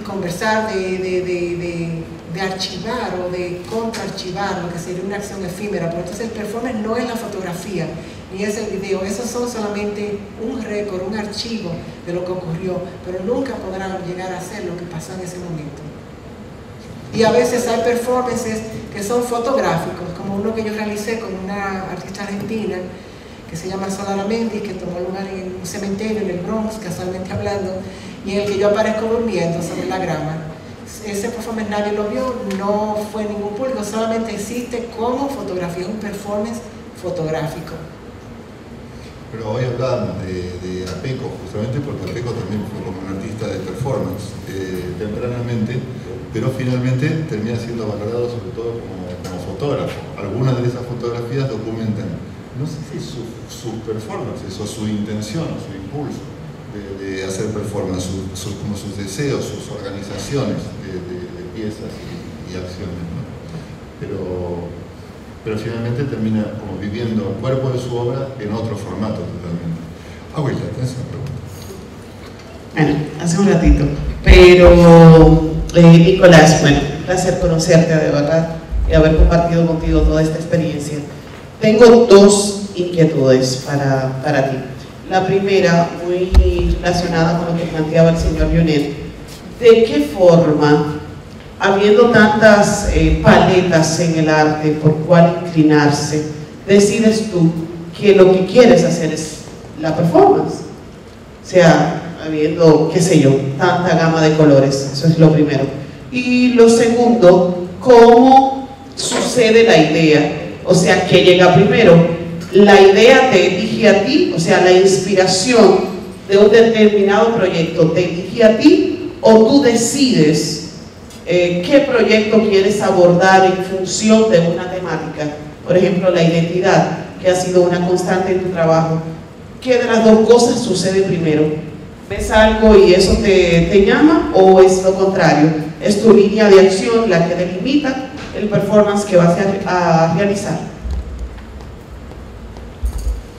conversar, de archivar o de contraarchivar lo que sería una acción efímera. Pero entonces el performance no es la fotografía, ni es el video. Esos son solamente un récord, un archivo de lo que ocurrió, pero nunca podrán llegar a ser lo que pasó en ese momento. Y a veces hay performances que son fotográficos, como uno que yo realicé con una artista argentina que se llama Solara Mendes, que tomó lugar en un cementerio en el Bronx, casualmente hablando, y en el que yo aparezco durmiendo sobre la grama. Ese performance nadie lo vio, no fue ningún público, solamente existe como fotografía, un performance fotográfico. Pero hoy hablábamos de Apeco, justamente porque Apeco también fue como un artista de performance tempranamente, pero finalmente termina siendo valorado sobre todo como fotógrafo. Algunas de esas fotografías documentan, no sé si sus performances o su intención, su impulso de hacer performance, como sus deseos, sus organizaciones de piezas y acciones, ¿no? Pero finalmente termina como viviendo el cuerpo de su obra en otro formato totalmente. Abuela, ¿tenés una pregunta? Bueno, hace un ratito, pero Nicolás, bueno, un placer conocerte de verdad y haber compartido contigo toda esta experiencia. Tengo dos inquietudes para ti. La primera, muy relacionada con lo que planteaba el señor Lionel. ¿De qué forma, habiendo tantas paletas en el arte por cuál inclinarse, decides tú que lo que quieres hacer es la performance? O sea, habiendo, qué sé yo, tanta gama de colores, eso es lo primero. Y lo segundo, ¿cómo sucede la idea? O sea, ¿qué llega primero? ¿La idea te elige a ti? O sea, la inspiración de un determinado proyecto te elige a ti, o tú decides qué proyecto quieres abordar en función de una temática. Por ejemplo, la identidad, que ha sido una constante en tu trabajo. ¿Qué de las dos cosas sucede primero? ¿Ves algo y eso te llama, o es lo contrario? ¿Es tu línea de acción la que delimita el performance que vas a realizar?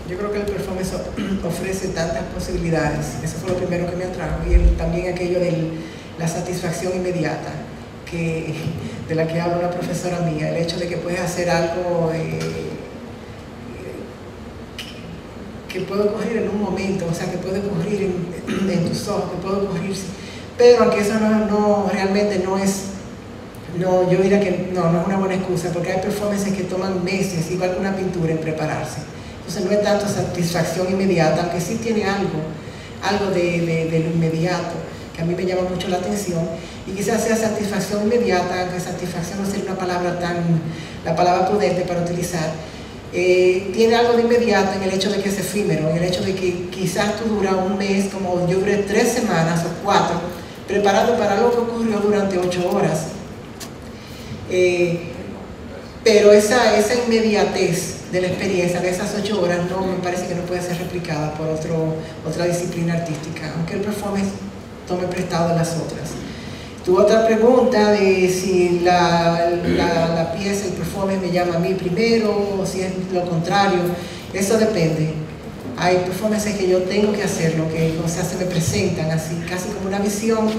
Yo creo que el performance ofrece tantas posibilidades. Eso fue lo primero que me atrajo. Y también aquello de la satisfacción inmediata, de la que habla una profesora mía. El hecho de que puedes hacer algo que puede ocurrir en un momento, o sea, que puede ocurrir en tus ojos, que puede ocurrir. Pero aunque eso realmente no es... No, yo diría que no es una buena excusa, porque hay performances que toman meses, igual que una pintura, en prepararse. Entonces no es tanto satisfacción inmediata, aunque sí tiene algo de lo inmediato, que a mí me llama mucho la atención, y quizás sea satisfacción inmediata, aunque satisfacción no sería una palabra la palabra prudente para utilizar. Tiene algo de inmediato en el hecho de que es efímero, en el hecho de que quizás tú duras un mes, como yo duré 3 semanas o 4, preparando para algo que ocurrió durante 8 horas. Pero esa inmediatez de la experiencia de esas 8 horas no me parece que no puede ser replicada por otra disciplina artística, aunque el performance tome prestado de las otras. Tu otra pregunta de si la pieza, el performance me llama a mí primero o si es lo contrario, eso depende. Hay performances que yo tengo que hacerlo, que o sea, se me presentan así, casi como una visión,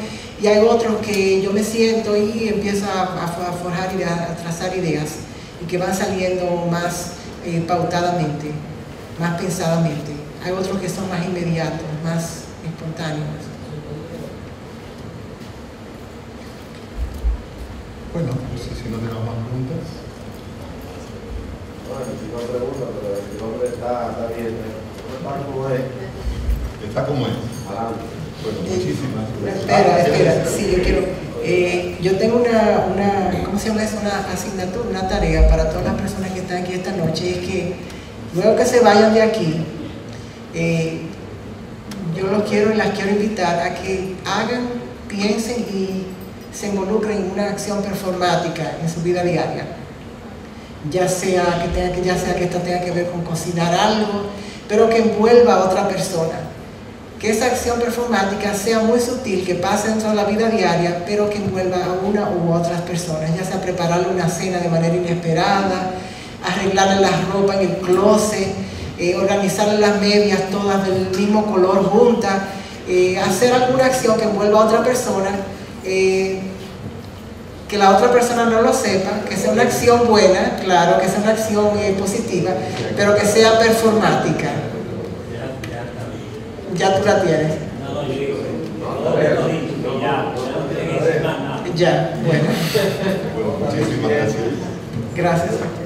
y hay otros que yo me siento y empiezo a forjar ideas, a trazar ideas, y que van saliendo más pautadamente, más pensadamente. Hay otros que son más inmediatos, más espontáneos. Bueno, no sé si no tenemos más preguntas. Bueno, si no pregunta, pero el nombre está bien. Está como es. Está como es. Bueno, muchísimas gracias. Espera, sí, yo quiero. Yo tengo ¿cómo se llama eso? Una asignatura, una tarea para todas las personas que están aquí esta noche. Es que luego que se vayan de aquí, yo los quiero y las quiero invitar a que hagan, piensen y se involucren en una acción performática en su vida diaria. Ya sea que esta tenga que ver con cocinar algo, pero que envuelva a otra persona. Que esa acción performática sea muy sutil, que pase dentro de la vida diaria, pero que envuelva a una u otras personas, ya sea prepararle una cena de manera inesperada, arreglarle la ropa en el closet, organizarle las medias todas del mismo color juntas, hacer alguna acción que envuelva a otra persona, que que la otra persona no lo sepa, que sea una acción buena, claro, que sea una acción positiva, pero que sea performática. Ya tú la tienes. Ya, bueno. Muchísimas gracias. Gracias.